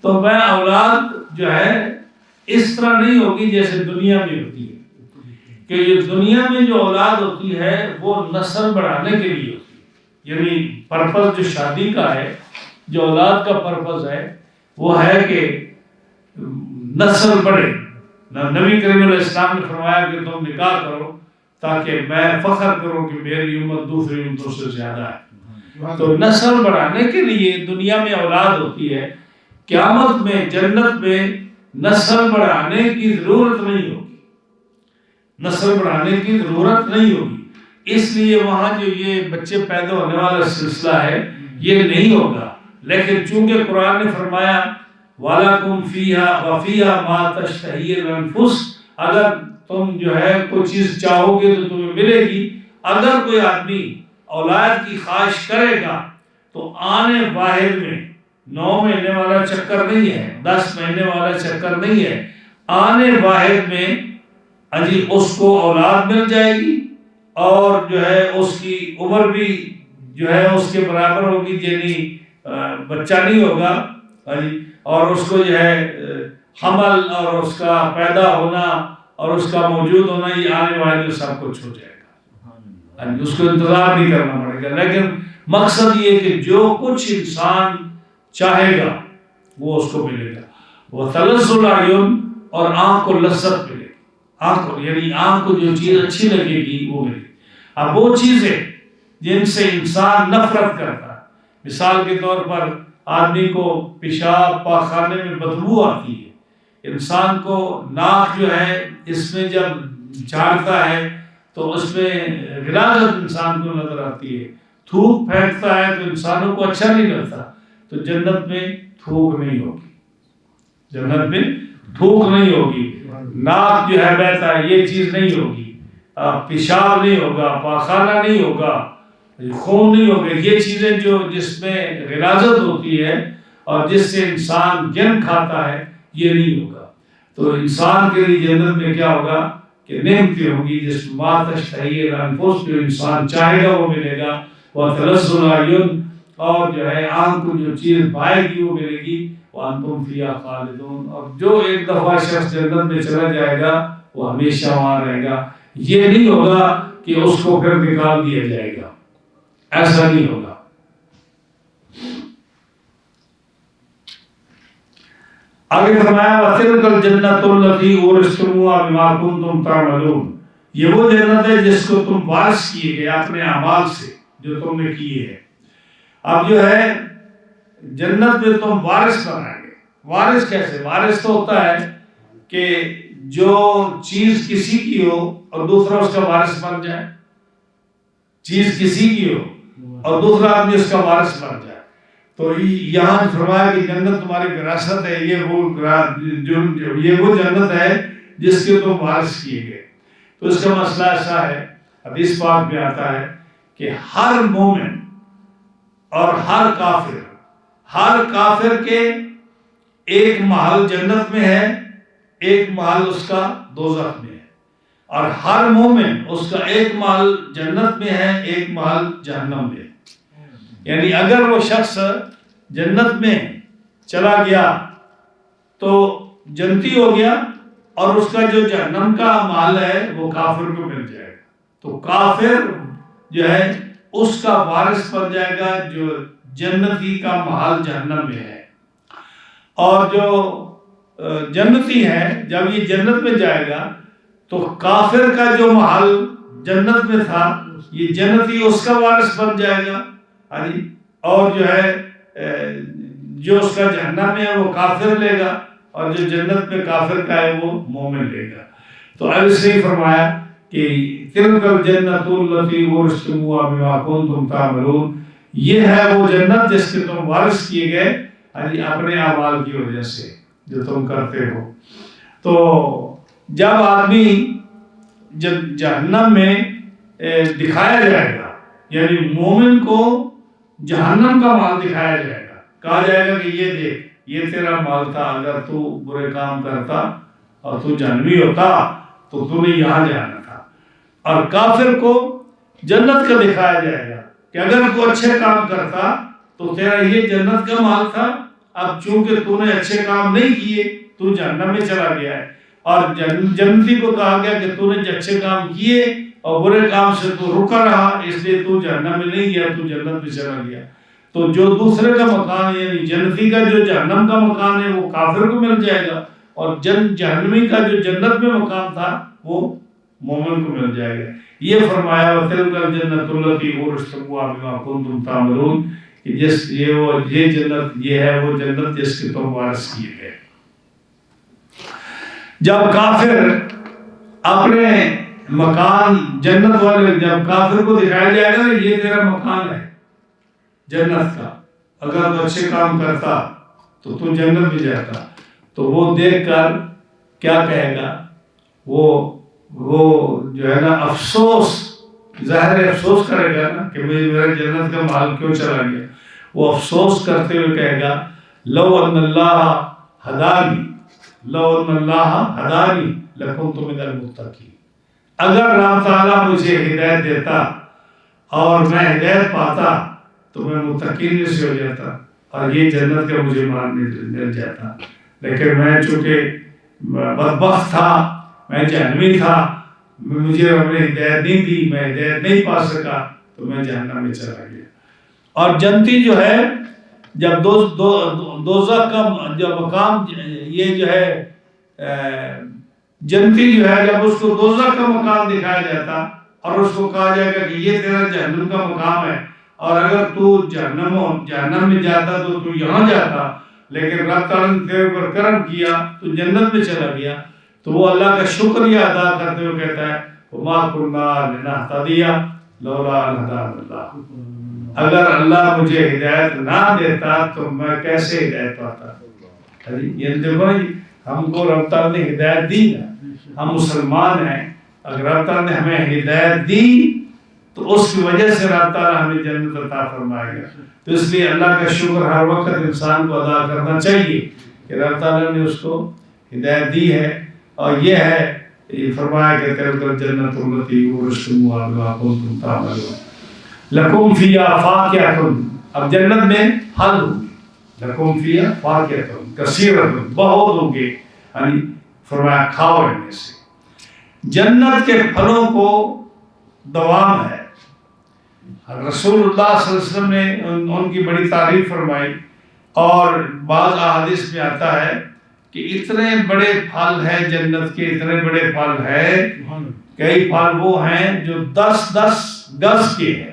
تو میں اولاد جو ہے اس طرح نہیں ہوگی جیسے دنیا میں ہوتی ہے، کہ یہ دنیا میں جو اولاد ہوتی ہے وہ نسل بڑھانے کے لیے ہوتی ہے، یعنی پرپس جو شادی کا ہے، جو اولاد کا پرپس ہے وہ ہے کہ نسل بڑھے۔ نبی کریم علیہ السلام نے فرمایا کہ تم نکاح کرو تاکہ میں فخر کروں کہ میری امت دوسری امتوں سے زیادہ ہے۔ تو نسل بڑھانے کے لیے دنیا میں اولاد ہوتی ہے، قیامت میں جنت میں نسل بڑھانے کی ضرورت نہیں ہوگی، نسل بڑھانے کی ضرورت نہیں ہوگی، اس لیے وہاں جو یہ بچے پیدا ہونے والا سلسلہ ہے یہ نہیں ہوگا۔ لیکن چونکہ قرآن نے فرمایا وَلَكُمْ فِيهَا وَفِيهَا مَا تَشْتَهِي الْأَنفُسُ، اگر تم جو ہے کوئی چیز چاہو گے تو تمہیں ملے گی۔ اگر کوئی آدمی اولاد کی خواہش کرے گا تو آنے واحد میں 9 مہینے والا چکر نہیں ہے، 10 مہینے والا چکر نہیں ہے، آنے واحد میں اس کو اولاد مل جائے گی اور جو ہے اس کی عمر بھی جو ہے اس کے برابر ہوگی، یعنی بچہ نہیں ہوگا، اور اس کو جو ہے حمل اور اس کا پیدا ہونا اور اس کا موجود ہونا یہ آنے والے سب کچھ ہو جائے گا، اس کو انتظار نہیں کرنا پڑے گا۔ لیکن مقصد یہ کہ جو کچھ انسان چاہے گا وہ اس کو ملے گا۔ وہ تلذ العیون، اور آنکھ کو لذت ملے گی، آنکھ کو یعنی آنکھ کو جو چیز اچھی لگے گی وہ ملے گی۔ اب وہ چیزیں جن سے انسان نفرت کرتا ہے، مثال کے طور پر آدمی کو پیشاب پاخانے میں بدبو آتی ہے، انسان کو ناک جو ہے اس میں جب جھاڑتا ہے تو اس میں غلاظت انسان کو نظر آتی ہے، تھوک پھینکتا ہے تو انسانوں کو اچھا نہیں لگتا، تو جنت میں تھوک نہیں ہوگی، جنت میں تھوک نہیں ہوگی، ناک جو ہے بہتا ہے یہ چیز نہیں ہوگی، پیشاب نہیں ہوگا، پاخانہ نہیں ہوگا، خون نہیں ہوگا، یہ چیزیں جو جس میں غلاظت ہوتی ہے اور جس سے انسان جن کھاتا ہے یہ نہیں ہوگا۔ تو انسان کے لیے جنت میں کیا ہوگا کہ نعمتیں ہوگی، جس ما تشتہی الانفس، جو انسان چاہے گا وہ ملے گا، وتلذ العیون، اور جو ہے آنکھ کو جو چیز بھائے گی وہ ملے گی، وانتم فیہا خالدون، اور جو ایک دفعہ شخص جنت میں چلا جائے گا وہ ہمیشہ وہاں رہے گا، یہ نہیں ہوگا کہ اس کو پھر نکال دیا جائے گا، ایسا نہیں ہوگا۔ آگے فرمایا وَتِلْكَ الْجَنَّةُ الَّتِي أُورِثْتُمُوهَا بِمَا كُنْتُمْ تَعْمَلُونَ، یہ وہ جنت ہے جس کو تم وارث کیے گئے اپنے اعمال سے جو تم نے کیے ہیں۔ اب جو ہے جنت میں تم وارث بنائے گے۔ وارث کیسے؟ وارث تو ہوتا ہے کہ جو چیز کسی کی ہو اور دوسرا اس کا وارث بن جائے، چیز کسی کی ہو اور دوسرا آدمی اس کا وارث بن جائے، تو یہاں فرمایا کہ جنت تمہاری وراثت ہے، یہ وہ جنت ہے جس کے تم وارث کیے گئے۔ تو اس کا مسئلہ ایسا ہے، حدیث پاک میں آتا ہے کہ ہر مومن اور ہر کافر کے ایک محل جنت میں ہے، ایک محل اس کا دوزخ میں ہے، اور ہر مومن اس کا ایک محل جنت میں ہے، ایک محل جہنم میں ہے۔ یعنی اگر وہ شخص جنت میں چلا گیا تو جنتی ہو گیا، اور اس کا جو جہنم کا محل ہے وہ کافر کو مل جائے گا، تو کافر جو ہے اس کا وارث بن جائے گا جو جنتی کا محل جہنم میں ہے۔ اور جو جنتی ہے جب یہ جنت میں جائے گا تو کافر کا جو محل جنت میں تھا یہ جنتی اس کا وارث بن جائے گا، اور جو ہے جو اس کا جہنم میں ہے وہ کافر لے گا، اور جو جنت میں کافر کا ہے وہ مومن لے گا۔ تو ایسے ہی فرمایا کہ تلک الجنۃ التی اورثتموها بما کنتم تعملون، یہ ہے وہ جنت جس کے تم وارث کیے گئے اپنے اعمال کی وجہ سے جو تم کرتے ہو۔ تو جب آدمی جہنم میں دکھایا جائے گا، یعنی مومن کو جہنم کا مال دکھایا جائے گا، کہا جائے گا کہ یہ دیکھ یہ تیرا مال تھا، اگر تو برے کام کرتا اور تو جہنمی ہوتا تو تو نے یہاں جانا تھا۔ اور کافر کو جنت کا دکھایا جائے گا کہ اگر تو اچھے کام کرتا تو تیرا یہ جنت کا مال تھا، اب چونکہ تو نے اچھے کام نہیں کیے تو جہنم میں چلا گیا ہے۔ اور جنتی کو کہا گیا کہ تو نے اچھے کام کیے اور برے کام سے تو رکا رہا، اس لیے تو جہنم میں نہیں گیا، تو جنت میں چلا گیا۔ تو جو دوسرے کا مکان یعنی جنتی کا جو جہنم کا مکان ہے وہ کافر کو مل جائے گا، اور جہنمی کا جو جنت میں مقام تھا وہ مومن کو مل جائے گا۔ یہ فرمایا وَتِلْكَ الْجَنَّةُ الَّتِي أُورِثْتُمُوهَا بِمَا كُنتُمْ تَعْمَلُونَ، کہ یہ جنت یہ ہے وہ جنت جس کے تم وارث کیے گئے۔ جب کافر اپنے مکان جنت والے، جب کافر کو دکھایا جائے گا یہ تیرا مکان ہے جنت کا، اگر تو اچھے کام کرتا تو تو جنت میں جاتا، تو وہ دیکھ کر کیا کہے گا، وہ جو ہے نا افسوس، ظاہر افسوس کرے گا نا کہ میرا جنت کا مال کیوں چلا گیا۔ وہ افسوس کرتے ہوئے کہے گا لو ان اللہ ہدانی، لو ان اللہ ہدانی لکنت من المتقین، اگر اللہ تعالیٰ مجھے ہدایت دیتا اور میں ہدایت پاتا تو میں متقین میں سے ہو جاتا اور یہ جنت کا مجھے مال مل جاتا، لیکن میں چونکہ بدبخت تھا، میں جہنمی تھا، مجھے رب نے ہدایت نہیں دی، میں ہدایت نہیں پا سکا تو میں جہنم میں چلا گیا۔ اور جنتی جو ہے جب دوزخ کا جو مقام، یہ جو ہے جنتی جو ہے جب اس کو دوزخ کا مقام دکھایا جاتا اور اس کو کہا جائے گا کہ یہ تیرا جہنم کا مقام ہے، اور اگر تو جہنم میں جاتا تو تو یہاں جاتا، لیکن رب تعالیٰ نے تیرے پر کرم کیا تو جنت میں چلا گیا، تو وہ اللہ کا شکریہ ادا کرتے ہوئے کہتا ہے وَمَا كُنَّا لِنَهْتَدِيَ لَوْلَا أَنْ هَدَانَا اللَّهُ، اگر اللہ مجھے ہدایت نہ دیتا تو میں کیسے ہدایت پاتا۔ یہ دیکھو ہم کو رب تعالیٰ نے ہدایت دی نا، ہم مسلمان ہیں، اگر رب تعالیٰ نے ہمیں ہدایت دی تو اس کی وجہ سے رب تعالیٰ ہمیں جنت عطا فرمائے گا۔ تو اس لیے اللہ کا شکر ہر وقت انسان کو ادا کرنا چاہیے کہ رب تعالیٰ نے اس کو ہدایت دی ہے، اور یہ ہے یہ فرمایا کہ تلک الجنۃ التی اورثتموها بما کنتم تعملون لکم فیہا فاکہۃ، اب جنت میں پھل ہوں گے، لکم فیہا فاکہۃ کثیرۃ، بہت ہوں گے، یعنی فرمایا کھاؤ ان میں سے۔ جنت کے پھلوں کو دوام ہے، رسول اللہ صلی اللہ علیہ وسلم نے ان کی بڑی تعریف فرمائی، اور بعض احادیث میں آتا ہے کہ اتنے بڑے پھل ہیں جنت کے، اتنے بڑے پھل ہیں، کئی پھل وہ ہیں جو 10 گز کے ہیں۔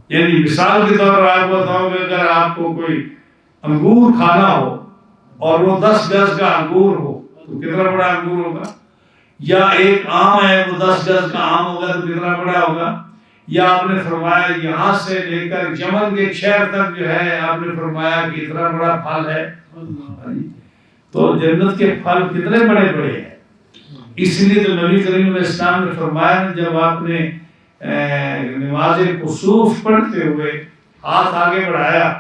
یعنی مثال کے طور پر آپ کو بتاؤں کہ اگر آپ کو کوئی انگور کھانا ہو اور وہ 10 گز کا انگور ہو تو کتنا بڑا انگور ہوگا، یا ایک آم ہے وہ 10 گز کا آم ہوگا تو کتنا بڑا ہوگا۔ یا آپ نے فرمایا یہاں سے لے کر یمن کے شہر تک جو ہے آپ نے فرمایا کہ اتنا بڑا پھل ہے. تو جنت کے پھل کتنے بڑے بڑے ہیں. اس لیے تو نبی کریم علیہ السلام نے فرمایا جب آپ نے نماز کسوف پڑھتے ہوئے ہاتھ آگے بڑھایا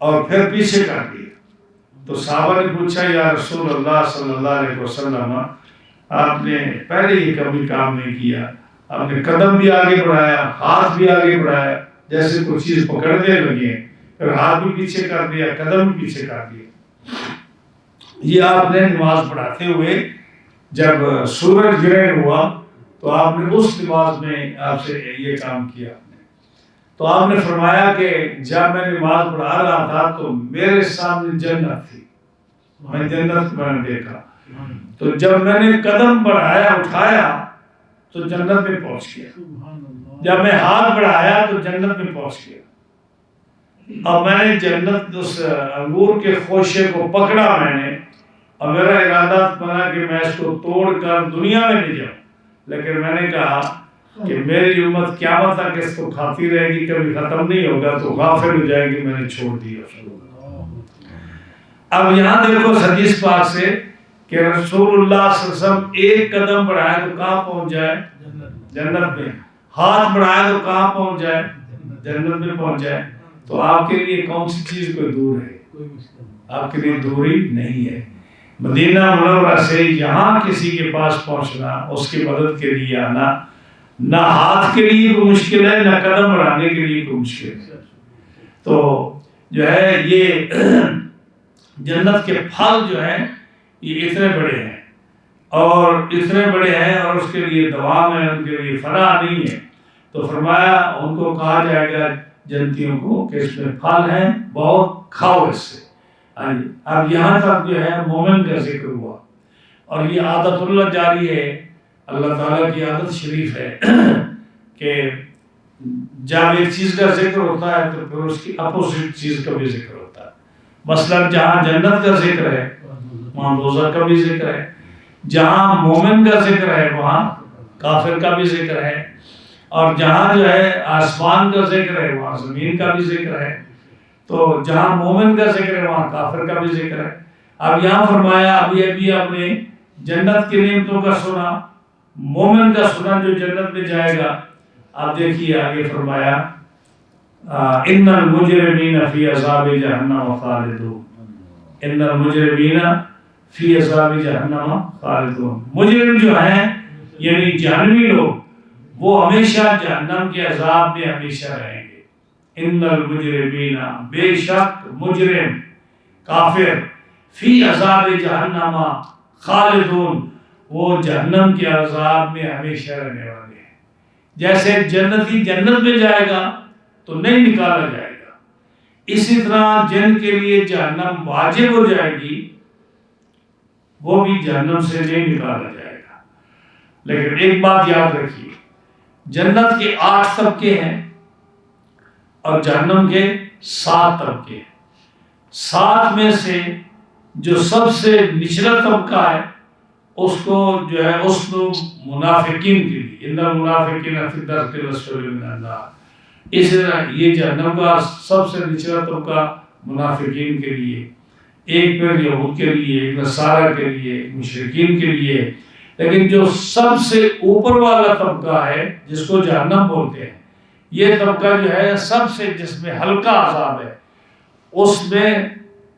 اور پھر پیچھے کر دیا تو صحابہ نے پوچھا یا رسول اللہ صلی اللہ علیہ وسلم آپ نے پہلے یہ کبھی کام نہیں کیا, آپ نے قدم بھی آگے بڑھایا ہاتھ بھی آگے بڑھایا جیسے کوئی چیز پکڑنے لگے, پھر ہاتھ بھی پیچھے کر دیا قدم بھی پیچھے کر دیا. یہ آپ نے نماز پڑھاتے ہوئے جب سورج گرہن ہوا تو آپ نے اس نماز میں آپ سے یہ کام کیا. تو آپ نے فرمایا کہ جب میں نماز پڑھا رہا تھا تو میرے سامنے جنت تھی, میں جنت میں نے دیکھا, تو جب میں نے قدم بڑھایا اٹھایا تو جنت میں پہنچ گیا, جب میں ہاتھ بڑھایا تو جنت میں پہنچ گیا. اب میں نے جنت اس انگور کے خوشے کو پکڑا میں نے, اور میرا ارادہ بنا کہ میں اس کو توڑ کر دنیا میں لے جاؤں, لیکن میں نے کہا کہ میری امت قیامت تک اس کو کھاتی رہے گی, کبھی ختم نہیں ہوگا, تو غافل ہو جائے گی, میں نے چھوڑ دیا. اب یہاں دیکھو حدیث پاک سے کہ رسول اللہ صلی اللہ علیہ وسلم ایک قدم بڑھائے تو کہاں پہنچ جائے, جنت میں, ہاتھ بڑھائے تو کہاں پہنچ جائے, جنت میں پہنچ جائے. تو آپ کے لیے کون سی چیز کوئی دور ہے, آپ کے لیے دوری نہیں ہے. مدینہ منورہ سے یہاں کسی کے پاس پہنچنا, اس کی مدد کے لیے آنا, نہ ہاتھ کے لیے کوئی مشکل ہے نہ قدم بڑھانے کے لیے کوئی مشکل ہے. تو جو ہے یہ جنت کے پھل جو ہیں یہ اتنے بڑے ہیں اور اتنے بڑے ہیں اور اس کے لیے دوام ہے, ان کے لیے فنا نہیں ہے. تو فرمایا ان کو کہا جائے گا جنتیوں کو کہ اس میں پھل ہیں بہت, کھاؤ اس سے. اب یہاں تک جو ہے مومن کا ذکر ہوا, اور یہ عادت اللہ جاری ہے, اللہ تعالیٰ کی عادت شریف ہے کہ جب ایک چیز کا ذکر ہوتا ہے تو پھر اس کی اپوزٹ چیز کا بھی ذکر ہوتا ہے. مثلا جہاں جنت کا ذکر ہے وہاں دوزخ کا بھی ذکر ہے, جہاں مومن کا ذکر ہے وہاں کافر کا بھی ذکر ہے, اور جہاں جو ہے آسمان کا ذکر ہے وہاں زمین کا بھی ذکر ہے. تو جہاں مومن کا ذکر ہے وہاں کافر کا بھی ذکر ہے. اب یہاں فرمایا ابھی ابھی آپ نے جنت کی نعمتوں کا سنا, مومن کا سنا جو جنت میں جائے گا. آپ دیکھیے آگے فرمایا ان المجرمین فی عذاب جہنم خالدون, ان المجرمین فی عذاب جہنم خالدون. مجرم جو ہیں یعنی جہنمی لوگ وہ ہمیشہ جہنم کے عذاب میں ہمیشہ رہیں گے. ان المجرمین بے شک مجرم کافر فی عذاب جہنم خالدون وہ جہنم کے عذاب میں ہمیشہ رہنے والے ہیں. جیسے جنتی جنت میں جائے گا تو نہیں نکالا جائے گا, اسی طرح جن کے لیے جہنم واجب ہو جائے گی وہ بھی جہنم سے نہیں نکالا جائے گا. لیکن ایک بات یاد رکھیے, جنت کے 8 طبقے ہیں اور جہنم کے 7 طبقے ہیں. 7 میں سے جو سب سے نچلا طبقہ ہے اس کو جو ہے اس کو منافقین کے لیے ان المنافقین فی الدرک الاسفل من النار, اس طرح یہ جہنم کا سب سے نچلا طبقہ منافقین کے لیے, ایک پھر یہود کے لیے, ایک نصارہ کے لیے, ایک مشرکین کے لیے. لیکن جو سب سے اوپر والا طبقہ ہے جس کو جہنم بولتے ہیں, یہ طبقہ جو ہے سب سے جس میں ہلکا عذاب ہے, اس میں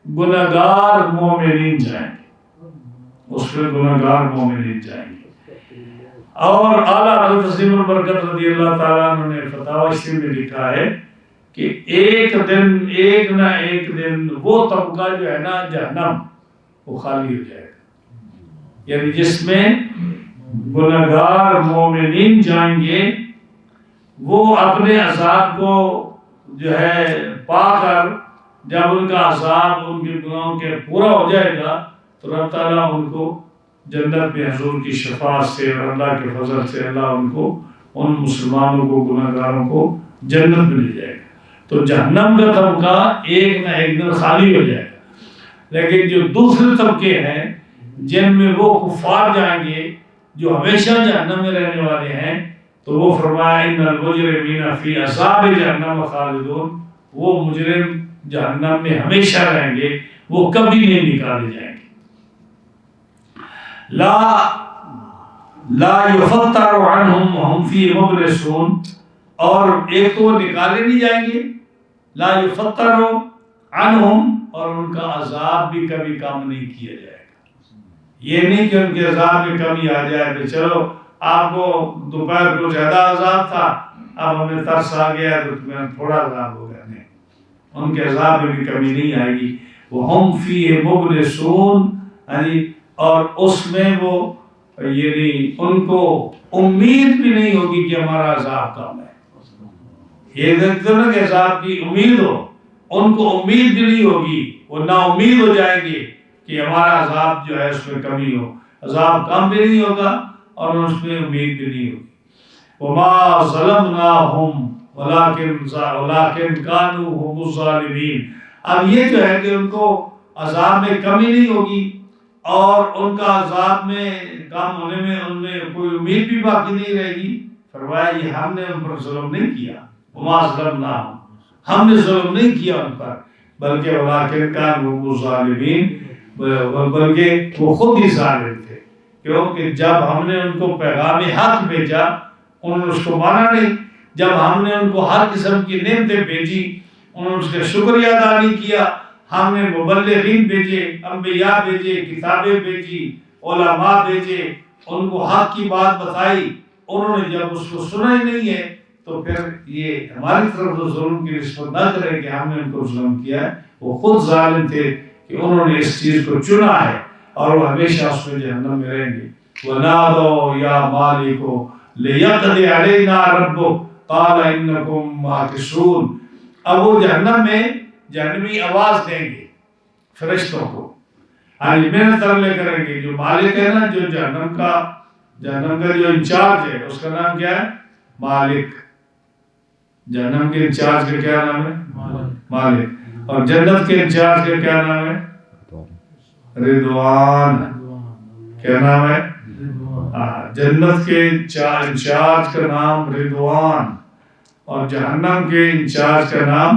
گناہگار مومنین جائیں گے, اس میں گناہگار مومنین جائیں گے. اور اعلیٰ حضرت تسلیم البرکت رضی اللہ تعالیٰ عنہ نے فتاوی اجتماعی میں لکھا ہے کہ ایک نہ ایک دن وہ طبقہ جو ہے نا جہنم وہ خالی ہو جائے گا, یعنی جس میں گناہگار مومنین جائیں گے وہ اپنے عذاب کو جو ہے پا کر جب ان کا عذاب ان کے گناہوں کے پورا ہو جائے گا تو رب تعالیٰ ان کو جنت میں حضور کی شفاعت سے اور اللہ کے فضل سے اللہ ان کو ان مسلمانوں کو گناہگاروں کو جنت میں لے جائے گا. تو جہنم کا طبقہ ایک نہ ایک دن خالی ہو جائے گا. لیکن جو دوسرے طبقے ہیں جن میں وہ کفار جائیں گے جو ہمیشہ جہنم میں رہنے والے ہیں, تو وہ فرمایا ان المجرمین فی عذاب جہنم خالدون، وہ مجرم جہنم میں ہمیشہ رہیں گے، وہ کبھی نہیں نکالے جائیں گے۔ لا یفتر عنہم وہم فی مبلسون، اور ایک تو وہ نکالے نہیں جائیں گے، لا یفتر عنہم، اور ان کا عذاب بھی کبھی کم نہیں کیا جائے گا۔ یہ نہیں کہ ان کے عذاب میں کمی آ جائے کہ چلو آپ کو دوپہر کو زیادہ عذاب تھا، اب ہمیں ترس آ گیا تو تمہیں تھوڑا عذاب ہو گیا، نہیں، ان کے عذاب میں بھی کمی نہیں آئے گی۔ وہم فی مبلسون، اور اس میں وہ یعنی ان کو امید بھی نہیں ہوگی کہ ہمارا عذاب کم ہے۔ یہ دیکھتے نا کہ عذاب کی امید ہو، ان کو امید بھی نہیں ہوگی، وہ نا امید ہو جائیں گے کہ ہمارا عذاب جو ہے اس میں کمی ہو، عذاب کم بھی نہیں ہوگا اور اس میں امید بھی نہیں ہوگی۔ وما ظلمناہم ولکن کانوا ھم الظالمین۔ اب یہ جو ہے کہ ان کو عذاب میں کمی نہیں ہوگی اور ان کا عذاب میں کام ہونے میں ان میں کوئی امید بھی باقی نہیں رہے گی۔ فرمایا یہ ہم نے ان پر ظلم نہیں کیا، وما ظلمناہم، ہم نے ظلم نہیں کیا ان پر، بلکہ ولکن کانوا ھم الظالمین، بلکہ وہ خود ہی ظالم تھے، کیونکہ جب ہم نے ان کو پیغام حق بھیجا انہوں نے اس کو مانا نہیں، جب ہم نے ان کو ہر قسم کی نعمتیں بھیجی انہوں نے اس کا شکریہ ادا نہیں کیا، ہم نے مبلغین بھیجے، انبیاء بھیجے، کتابیں بھیجی، علماء بھیجے، ان کو حق کی بات بتائی، انہوں نے جب اس کو سنا ہی نہیں ہے تو پھر یہ ہماری طرف تو ظلم کی نسبت نہ کرے کہ ہم نے ان کو ظلم کیا ہے، وہ خود ظالم تھے کہ انہوں نے اس چیز کو چنا ہے اور وہ ہمیشہ اس میں جہنم میں رہیں گے۔ وَنَادَوْا يَا مَالِكُ لِيَقْضِ عَلَيْنَا رَبُّكَ قَالَ إِنَّكُمْ مَاكِثُونَ۔ اب وہ جہنم میں جہنمی آواز دیں گے فرشتوں کو، محنت ترلے کریں گے۔ جو مالک ہے نا، جو جہنم کا جو انچارج ہے اس کا نام کیا ہے؟ مالک۔ جہنم کے انچارج کا کیا نام ہے؟ مالک۔ اور جنت کے انچارج کا کیا نام ہے؟ رضوان۔ کیا نام ہے؟ جنت کے انچارج کا نام رضوان اور جہنم کے انچارج کا نام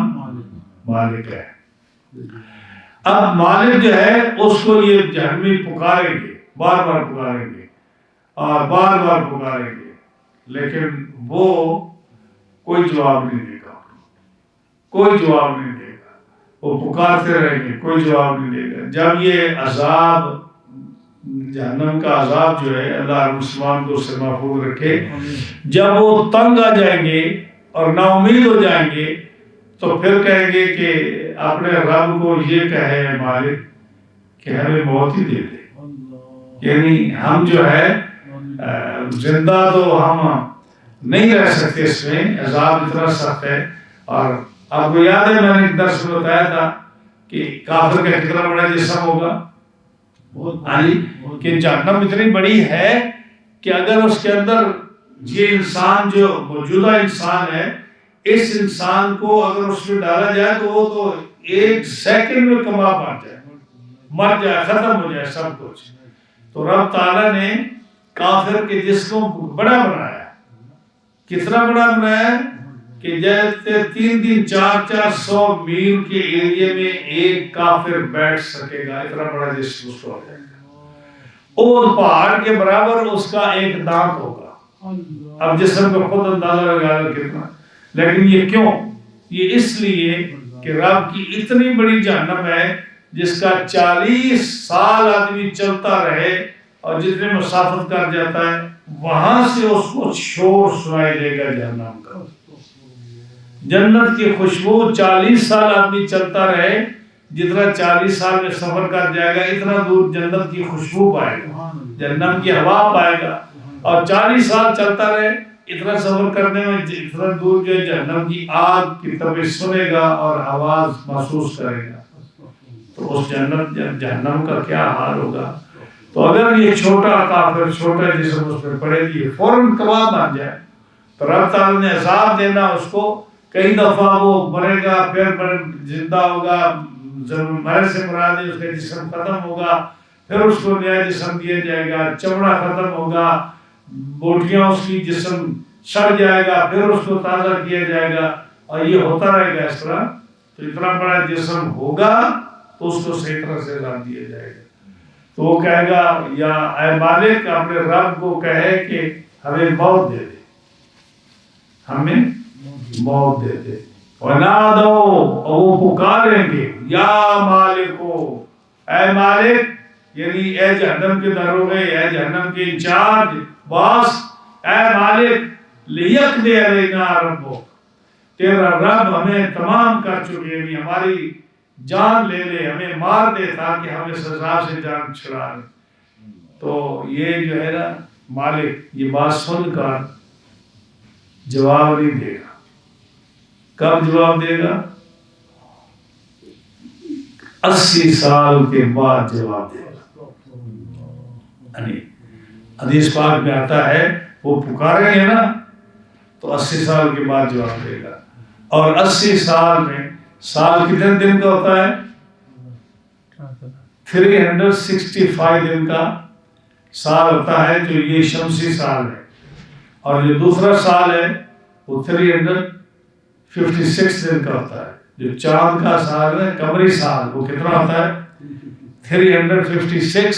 مالک ہے۔ اب مالک جو ہے اس کو یہ جہنمی پکاریں گے، بار بار پکاریں گے اور بار بار پکاریں گے، لیکن وہ کوئی جواب نہیں دے گا، کوئی جواب نہیں دے گا، وہ پکارتے رہیں گے، کوئی جواب نہیں دے گا۔ جب یہ عذاب، جہنم کا عذاب جو ہے، اللہ مسلمان کو اس سے محفوظ رکھے، جب وہ تنگ آ جائیں گے اور نا امید ہو جائیں گے تو پھر کہیں گے کہ اپنے رب کو یہ کہے مالک کہ ہمیں موت ہی دے دے، یعنی ہم جو ہے زندہ تو ہم نہیں رہ سکتے، اس میں عذاب اتنا سخت ہے۔ اور آپ کو یاد ہے میں نے ایک درس میں بتایا تھا کہ کافر کا کتنا بڑا جسم ہوگا، کہ جہنم اتنی بڑی ہے کہ اگر اس کے اندر یہ انسان جو موجودہ انسان ہے، اس انسان کو اگر اس میں ڈالا جائے تو وہ تو ایک سیکنڈ میں کباب بن جائے، مر جائے، ختم ہو جائے سب کچھ۔ تو رب تعالیٰ نے کافر کے جسم کو بڑا بنایا، کتنا بڑا بنایا کہ جیسے 300-400 میل کے ایریے میں ایک کافر بیٹھ سکے گا، اتنا بڑا جسم اس کو ہو جائے گا، اور پہاڑ کے برابر اس کا ایک دانت ہوگا۔ اب جسم کو خود اندازہ لگا لو کتنا، لیکن یہ کیوں؟ یہ اس لیے کہ رب کی اتنی بڑی جہنم ہے جس کا 40 سال آدمی چلتا رہے اور جتنے مسافت کر جاتا ہے وہاں سے اس کو شور سنائی دے گا جہنم کا۔ جنت کی خوشبو 40 سال آدمی چلتا رہے، جتنا 40 سال میں سفر کر جائے گا اتنا دور جنت کی خوشبو پائے گا، جہنم کی ہوا پائے گا، اور 40 سال چلتا رہے اتنا سفر کرنے میں اتنا دور جو جہنم کی آگ کی تپش سنے گا اور آواز محسوس کرے گا، تو اس جہنم کا کیا حال ہوگا۔ تو اگر یہ چھوٹا کافر، چھوٹا جسم اس میں پڑے گی فوراً کباب بن جائے، تو رب تعالیٰ نے عذاب دینا اس کو، کئی دفعہ وہ مرے گا، پھر زندہ ہوگا، مرے سے مراد اس کا جسم ختم ہوگا، پھر اس کو نیا جسم دیا جائے گا، چمڑا ختم ہوگا، بوٹیاں اس کی جسم سڑ جائے گا، پھر اس کو تازہ کیا جائے گا، اور یہ ہوتا رہے گا اس طرح، تو اتنا بڑا جسم ہوگا تو اس کو صحیح طرح سے لا دیا جائے گا۔ تو وہ کہے گا یا اے مالک، اپنے رب کو کہے کہ ہمیں موت دے دے، ہمیں موت دے دے۔ وَنَادَوْا، اور وہ پکاریں گے یا مالکو، اے مالک، یعنی اے جہنم کے دروغے، اے جہنم کے انچارج باس، اے مالک، لِيَقْضِ عَلَيْنَا رَبُّكَ، تیرا رب ہمیں تمام کر چکے، یعنی ہماری جان لے لے، ہمیں مار دے تاکہ ہمیں سزا سے جان چھڑا لے۔ تو یہ جو ہے نا مالک یہ بات سن کر جواب نہیں دے گا۔ کب جواب دے گا؟ 80 سال کے بعد جواب دے گا۔ یعنی حدیث پاک میں آتا ہے وہ پکاریں گے نا تو 80 سال کے بعد جواب دے گا۔ اور 80 سال میں سال کتنے دن کا ہوتا ہے؟ 365 دن کا سال ہوتا ہے، جو یہ شمسی سال ہے، اور جو دوسرا سال ہے وہ 356 دن کا ہوتا ہے۔ جو چاند کا سال ہے، قمری سال، وہ کتنا ہوتا ہے؟ 356،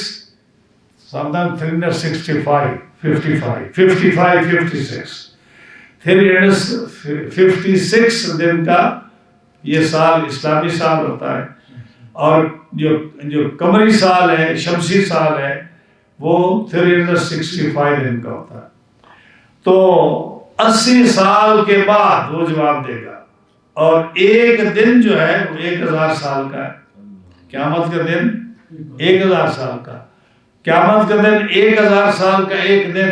sometimes 365، 356 دن کا یہ سال اسلامی سال ہوتا ہے، اور جو قمری سال ہے، شمسی سال ہے، وہ 365 دن کا ہوتا ہے۔ تو 80 سال کے بعد وہ جواب دے گا، اور ایک دن جو ہے وہ 1000 سال کا ہے۔ قیامت کا دن 1000 سال کا، قیامت کا دن 1000 سال کا ایک دن،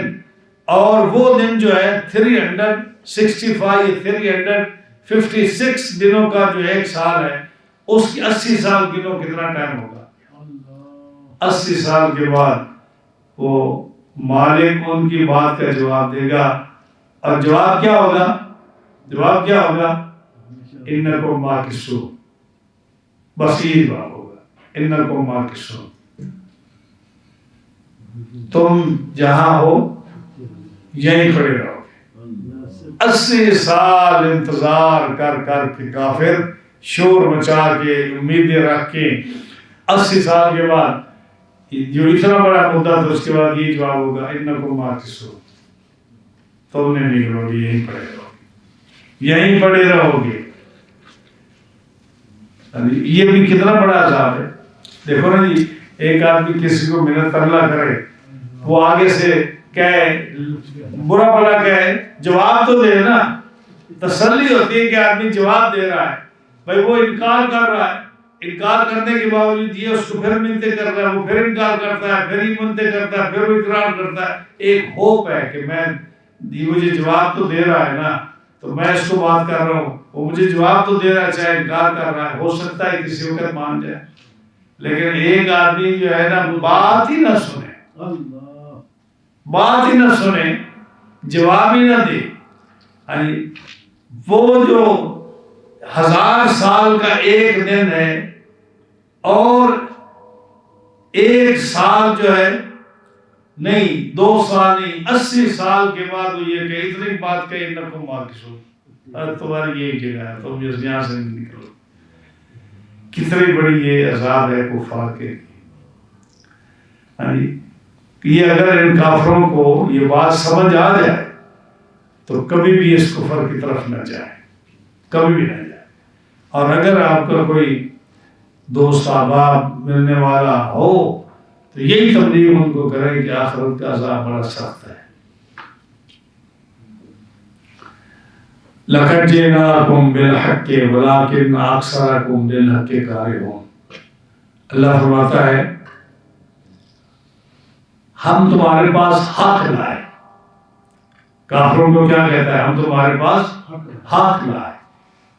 اور وہ دن جو ہے 356 دنوں کا جو ایک سال ہے، اس کی 80 سال گنو کتنا ٹائم ہوگا؟ 80 سال کے بعد وہ مالک ان کی بات کا جواب دے گا، اور جواب کیا ہوگا؟ جواب کیا ہوگا؟ انکم ماکثون، بس یہ جواب ہوگا، انکم ماکثون، تم جہاں ہو یہیں کھڑے رہو گے۔ 80 سال انتظار کر کر کے کافر شور مچا کے امیدیں رکھ کے 80 سال کے بعد جو اتنا بڑا مدت ہے، اس کے بعد یہ جواب ہوگا انکم ماکثون، تم نے نکلو گے، یہیں پڑے رہو گے، یہیں پڑے رہو گے۔ یہ بھی کتنا بڑا عذاب ہے۔ دیکھو نا جی، ایک آدمی کسی کو منت اللہ کرے، وہ آگے سے کہے، برا بھلا کہے، جواب تو دے نا، تسلی ہوتی ہے کہ آدمی جواب دے رہا ہے۔ بھائی وہ انکار کر رہا ہے، انکار کرنے کے باوجود یہ اس کو پھر منتیں کر رہا ہے، وہ پھر انکار کرتا ہے، پھر ہی منتیں کرتا ہے، پھر وہ اقرار کرتا ہے۔ ایک ہوپ ہے کہ یہ مجھے جواب تو دے رہا ہے نا، تو میں اس کو بات کر رہا ہوں، وہ مجھے جواب تو دے رہا ہے، چاہے انکار کر رہا ہے، ہو سکتا ہے کسی وقت مان جائے۔ لیکن ایک آدمی جو ہے نا بات ہی نہ سنے، بات ہی نہ سنے، جواب ہی نہ دے، یعنی وہ جو 1000 سال کا ایک دن ہے، اور ایک سال جو ہے نہیں، 2 سال نہیں، 80 سال کے بعد وہ یہ کہ اتنی بات کہے انکم ماکثون، تمہاری یہی جگہ ہے، تم یہاں سے نہیں نکلو۔ کتنی بڑی یہ عذاب ہے کفار کے لیے۔ یہ اگر ان کافروں کو یہ بات سمجھ آ جائے تو کبھی بھی اس کفر کی طرف نہ جائے، کبھی بھی نہ جائے۔ اور اگر آپ کا کوئی دوست احباب ملنے والا ہو تو یہی تبلیغ ان کو کریں کہ آخرت کا عذاب بڑا سخت ہے۔ لَقَدْ جِئْنَاكُمْ بِالْحَقِّ وَلَٰكِنَّ أَكْثَرَكُمْ لِلْحَقِّ كَارِهُونَ۔ اللہ فرماتا ہے ہم تمہارے پاس حق لائے۔ کافروں کو کیا کہتا ہے؟ ہم تمہارے پاس حق لائے،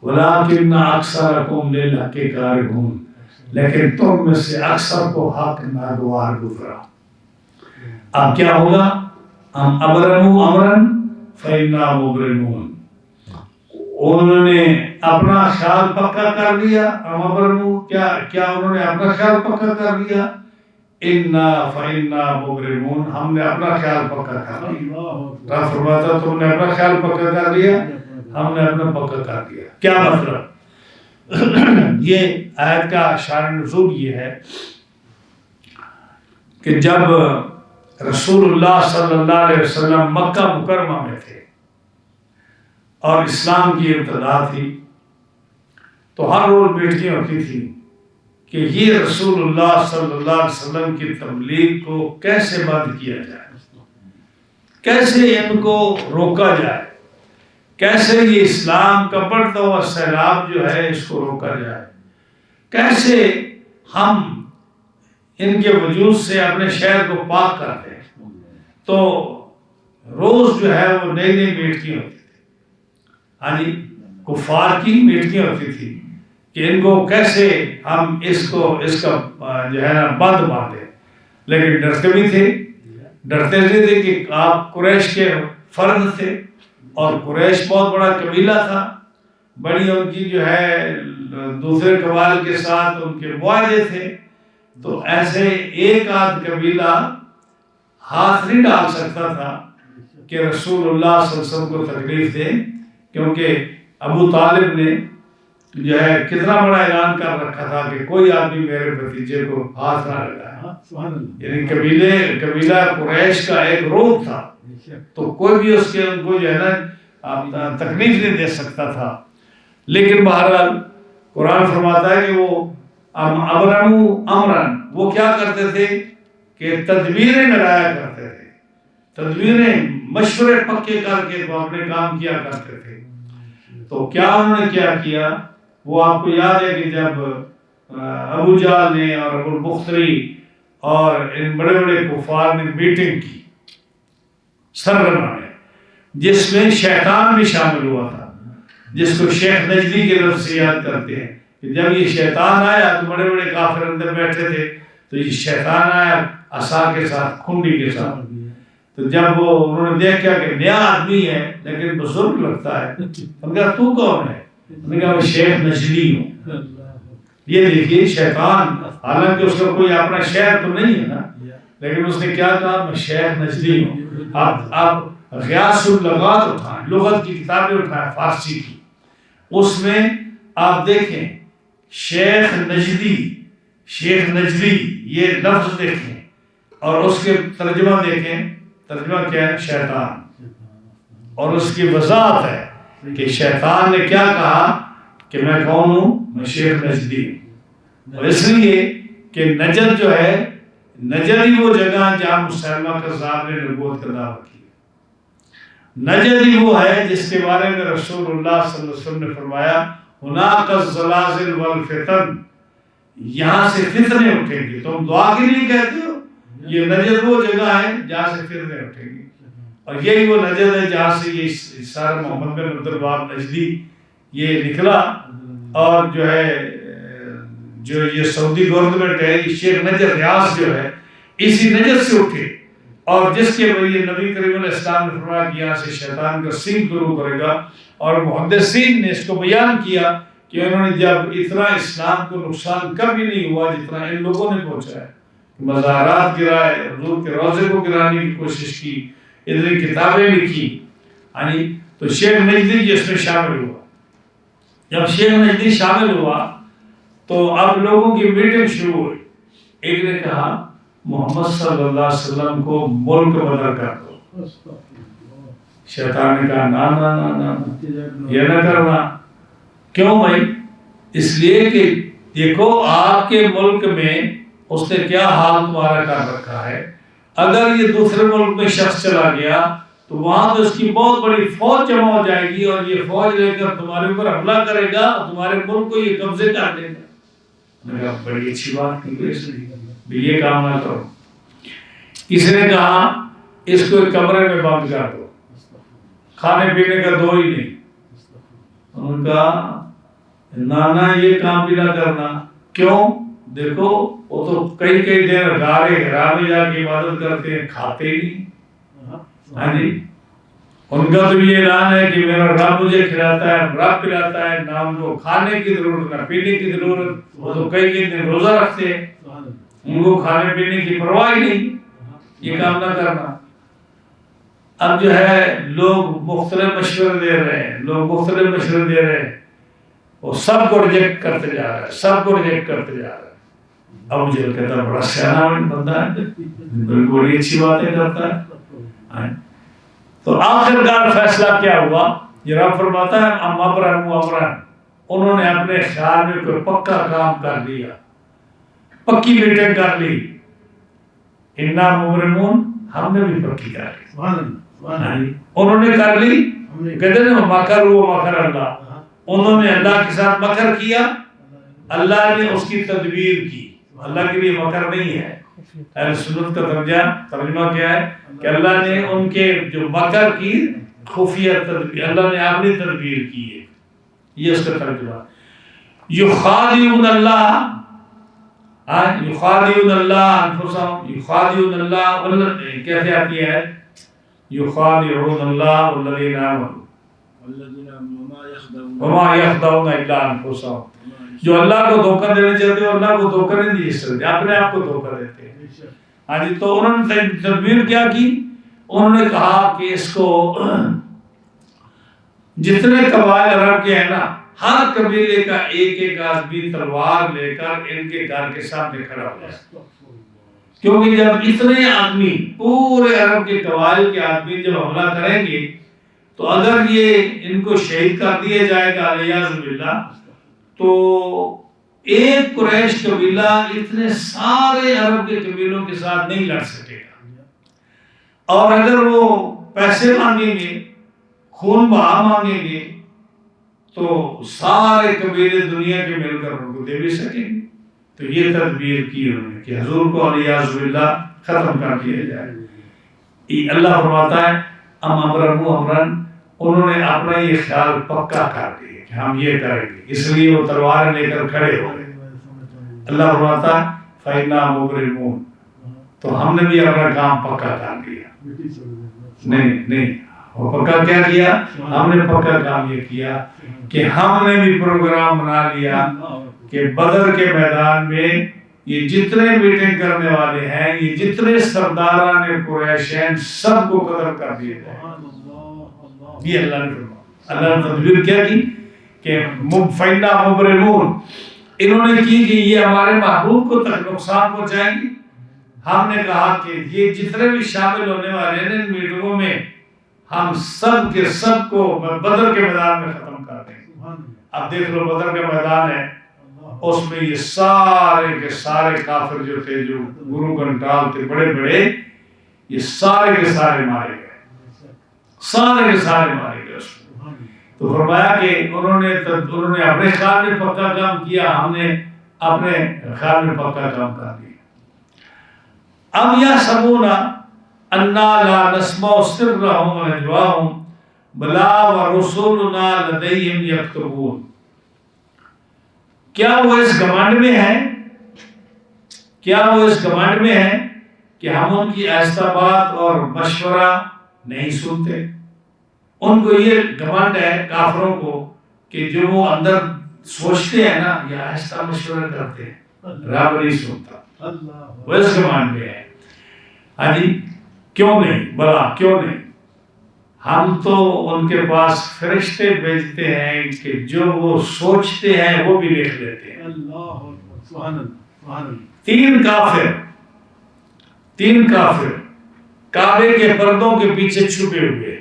وَلَٰكِنَّ أَكْثَرَكُمْ لِلْحَقِّ كَارِهُونَ، لیکن تم میں سے اکثر کو حق ناگوار گزرا۔ اب کیا ہوگا؟ ہم ابرموا امرا فإنا مبرمون، انہوں نے اپنا خیال پکا کر لیا۔ ہم ابرموا، کیا انہوں نے اپنا خیال پکا کر لیا انا فإنا مبرمون، ہم نے اپنا خیال پکا کر لیا۔ رب فرماتا تم نے اپنا خیال پکا کر لیا، ہم نے اپنا پکا کر دیا۔ کیا مطلب؟ یہ آیت کا شان نزول یہ ہے کہ جب رسول اللہ صلی اللہ علیہ وسلم مکہ مکرمہ میں تھے اور اسلام کی ابتدا تھی، تو ہر روز میٹنگیں ہوتی تھی کہ یہ رسول اللہ صلی اللہ علیہ وسلم کی تبلیغ کو کیسے بند کیا جائے، کیسے ان کو روکا جائے، کیسے یہ اسلام کا بڑھتا ہوا سیلاب جو ہے اس کو روکا جائے، کیسے ہم ان کے وجود سے اپنے شہر کو پاک کر دیں۔ تو روز جو ہے وہ نئی نئی میٹنگیں ہوتی تھی، ہاں جی، کفار کی میٹنگیں ہوتی تھی کہ ان کو کیسے ہم اس کا جو ہے نا بند باندھیں، لیکن ڈرتے بھی تھے، ڈرتے تھے کہ آپ قریش کے فرد تھے اور قریش بہت بڑا قبیلہ تھا، بڑی ان کی جو ہے دوسرے قبائل کے ساتھ ان کے معاہدے تھے، تو ایسے ایک آدھ قبیلہ ہاتھ نہیں ڈال سکتا تھا کہ رسول اللہ صلی اللہ علیہ وسلم کو تکلیف دے، کیونکہ ابو طالب نے جو ہے کتنا بڑا اعلان کر رکھا تھا کہ کوئی آدمی میرے بھتیجے کو ہاتھ نہ لگائے، یعنی قبیلہ قریش کا ایک روب تھا، تو کوئی بھی اس کے ان کو جو ہے نا تکلیف نہیں دے سکتا تھا۔ لیکن بہرحال قرآن فرماتا ہے کہ وہ ابرموا امرن، وہ کیا کرتے تھے کہ تدبیریں لگایا کرتے تھے، تدبیریں مشورے پکے کر کے وہ اپنے کام کیا کرتے تھے۔ تو کیا انہوں نے کیا کیا، وہ آپ کو یاد ہے کہ جب ابو جہل نے اور ابو البختری اور ان بڑے بڑے کفار نے میٹنگ کی سرگرما میں، جس میں شیطان بھی شامل ہوا تھا، جس کو شیخ نجدی کے لفظ سے یاد کرتے ہیں کہ جب یہ شیطان آیا تو بڑے بڑے کافر اندر بیٹھے تھے، تو یہ شیطان آیا عصا کے ساتھ، کھنڈی کے ساتھ، تو جب وہ انہوں نے دیکھا کہ نیا آدمی ہے لیکن بزرگ لگتا ہے، انہوں نے کہا تو کون ہے؟ انہوں نے کہا میں شیخ نجدی ہوں۔ یہ دیکھیے شیطان، حالانکہ اس کا کوئی اپنا شہر تو نہیں ہے نا، لیکن اس نے کیا کہا میں شیخ نجدی ہوں۔ آپ غیاث اللغات اٹھائیں، لغت کی کتابیں اٹھائیں فارسی کی، اس میں آپ دیکھیں شیخ نجدی یہ لفظ دیکھیں اور اس کے ترجمہ دیکھیں، ترجمہ کیا ہے؟ شیطان، اور اس کی وضاحت ہے کہ شیطان نے کیا کہا کہ میں کون ہوں؟ میں شیخ نجدی ہوں، اور اس لیے کہ نجد جو ہے، نجد ہی وہ جگہ جہاں مسلمہ کذاب نے نبوت کا دعویٰ کیا، نجد ہی وہ ہے جس کے بارے میں رسول اللہ صلی اللہ علیہ وسلم نے فرمایا ہناک الزلازل والفتن، یہاں سے فتنے اٹھیں گے۔ تم دعا کے لیے کہتے ہو، یہ نجد وہ جگہ ہے جہاں سے فتنے اٹھیں گے، اور یہی وہ نجد ہے جہاں سے یہ سارا محمد بن عبد الوہاب نجدی یہ نکلا، اور جو ہے جو یہ سعودی گورنمنٹ ہے، یہ شیخ نجد ریاض جو ہے اسی نجد سے اٹھے، اور جس کے لیے نبی کریم علیہ السلام نے فرمایا کہ یہاں سے شیطان کا سنگ شروع کرے گا، اور محدثین نے اس کو بیان کیا کہ انہوں نے جب اتنا اسلام کو نقصان کبھی نہیں ہوا جتنا ان لوگوں نے پہنچا ہے، مزارات گرائے، حضور کے روضے کو گرانے کی کوشش کی، اتنی کتابیں لکھی، یعنی تو شیخ نجدی جس میں شامل ہوا۔ جب شیخ نجدی شامل ہوا تو اب لوگوں کی میٹنگ شروع ہوئی، ایک نے کہا محمد صلی اللہ علیہ وسلم کو ملک بدل کر دو، شیطان نے کہا نا نا نا نا یہ نہ کرنا۔ کیوں بھائی؟ اس لیے کہ دیکھو آپ کے ملک میں اس نے کیا حال تمہارا کر رکھا ہے، اگر یہ دوسرے ملک میں شخص چلا گیا تو وہاں تو اس کی بہت بڑی فوج جمع ہو جائے گی، اور یہ فوج لے کر تمہارے اوپر حملہ کرے گا اور تمہارے ملک کو یہ قبضے کر لے گا۔ میں نے کہا بڑی اچھی بات نہیں، یہ کام نہ کرو۔ کسی نے کہا اس کو ایک کمرے میں بند کر دو، کھانے پینے کا دو ہی نہیں۔ انہوں نے کہا نانا یہ کام بھی نہ کرنا۔ کیوں؟ دیکھو وہ تو کئی دن غارے حرامے جا کے عبادت کرتے ہیں، کھاتے ہی نہیں۔ ہاں جی، ان کا تو یہ اعلان ہے کہ میرا رب مجھے کھلاتا ہے، رب پلاتا ہے، نہ ان کو کھانے کی ضرورت نہ پینے کی ضرورت، وہ تو کئی دن روزہ رکھتے ہیں۔ ان کو کھانے پینے کی پرواہ ہی نہیں، یہ کام نہ کرنا۔ اب جو ہے لوگ مختلف مشورے دے رہے ہیں، وہ سب کو ریجیکٹ کرتے جا رہا ہے، ابو جہل کہتا ہے بڑا سیاح بندہ ہے، بڑی اچھی باتیں کرتا ہے۔ تو آخرکار فیصلہ کیا ہوا؟ یہ رب فرماتا ہے امرن، انہوں نے اپنے خیال میں کوئی پکا کام کر لیا، پکی میٹنگ کر لی، انا مبرمون، ہم نے بھی پکی کر لی، انہوں نے کر لی، کہتے ہیں مکر اللہ، انہوں نے اللہ کے ساتھ مکر کیا، اللہ نے اس کی تدبیر کی۔ اللہ کے لیے مکر نہیں ہے، اہل سنت کا ترجمہ کیا ہے کہ اللہ نے ان کے جو مکر کی خفیہ تدبیر، اللہ نے اپنی تدبیر کی ہے، یہ اس کا ترجمہ۔ یخادعون اللہ، یخادعون اللہ انفسہم، یخادعون اللہ، کیسے آتی ہے؟ یخادعون اللہ والذین آمنوا وما یخدعون الا انفسہم، جو اللہ کو دھوکہ دینا چاہتے ہیں اللہ کو دھوکہ نہیں دے سکتے، اپنے آپ کو دھوکہ دیتے ہیں۔ ہاں جی، تو انہوں نے تدبیر کیا کی؟ انہوں نے کہا کہ اس کو جتنے قبائل عرب کے ہیں نا، ہر قبیلے کا ایک آدمی تلوار لے کر ان کے گھر کے سامنے کھڑا ہو جائے، کیونکہ جب اتنے آدمی پورے عرب کے قبائل کے آدمی جب حملہ کریں گے تو اگر یہ ان کو شہید کر دیا جائے گا علیہ باللہ، تو ایک قریش قبیلہ اتنے سارے عرب کے قبیلوں کے ساتھ نہیں لڑ سکے گا، اور اگر وہ پیسے مانگیں گے، خون بہا مانگیں گے، تو سارے قبیلے دنیا کے مل کر ان کو دے بھی سکیں گے۔ تو یہ تدبیر کی انہوں نے کہ حضور کو علیہ باللہ ختم کر دیا جائے۔ اللہ فرماتا ہے امرن، انہوں نے اپنا یہ خیال پکا کر دیا کہ ہم یہ کریں گے، اس لیے وہ تلواریں لے کر کھڑے ہو گئے۔ اللہ فرماتا ہے فَإِنَّا مُبْرِمُونَ، تو ہم نے بھی اپنا کام پکا کر دیا۔ نہیں، وہ پکا کیا کیا؟ ہم نے پکا کام یہ کیا کہ ہم نے بھی پروگرام بنا لیا کہ بدر کے میدان میں یہ جتنے میٹنگ کرنے والے ہیں، یہ جتنے سرداران قریشین، سب کو قتل کر دیا جائے۔ یہ اللہ نے فرمایا، اللہ نے تدبیر کیا کی کہ فَإِنَّا مُبْرِمُونَ، انہوں نے کی کہ یہ ہمارے محبوب کو تک نقصان پہنچائیں گے۔ ہم نے کہا کہ یہ جتنے بھی شامل ہونے والے ہیں ان میٹنگوں میں، ہم سب کے سب کو بدر کے میدان میں ختم کر دیں گے۔ اب دیکھ لو بدر کا میدان ہے، اس میں یہ سارے کے سارے کافر جو تھے، جو گرو گھنٹال تھے بڑے بڑے، یہ سارے کے سارے مارے گئے، سارے کے سارے مارے گئے اس میں۔ تو فرمایا کہ انہوں نے اپنے خیال میں پکا کام کیا، ہم نے اپنے خیال میں پکا کام کر دیا۔ اب یا سمونا انا لا نسمع سرهم ونجواهم بلا ورسولنا لديهم يكتبون، کیا وہ اس گھمنڈ میں ہے، کہ ہم ان کی آہستہ بات اور مشورہ نہیں سنتے؟ ان کو یہ گھمنڈ ہے کافروں کو کہ جو وہ اندر سوچتے ہیں نا، یہ آہستہ مشورہ کرتے ہیں، رب نہیں سنتا، وہ اس گھمنڈ میں ہے۔ ہاں جی، کیوں نہیں؟ بلا کیوں نہیں؟ ہم تو ان کے پاس فرشتے بھیجتے ہیں کہ جو وہ سوچتے ہیں وہ بھی لکھ لیتے ہیں۔ تین کافر کعبے کے پردوں کے پیچھے چھپے ہوئے،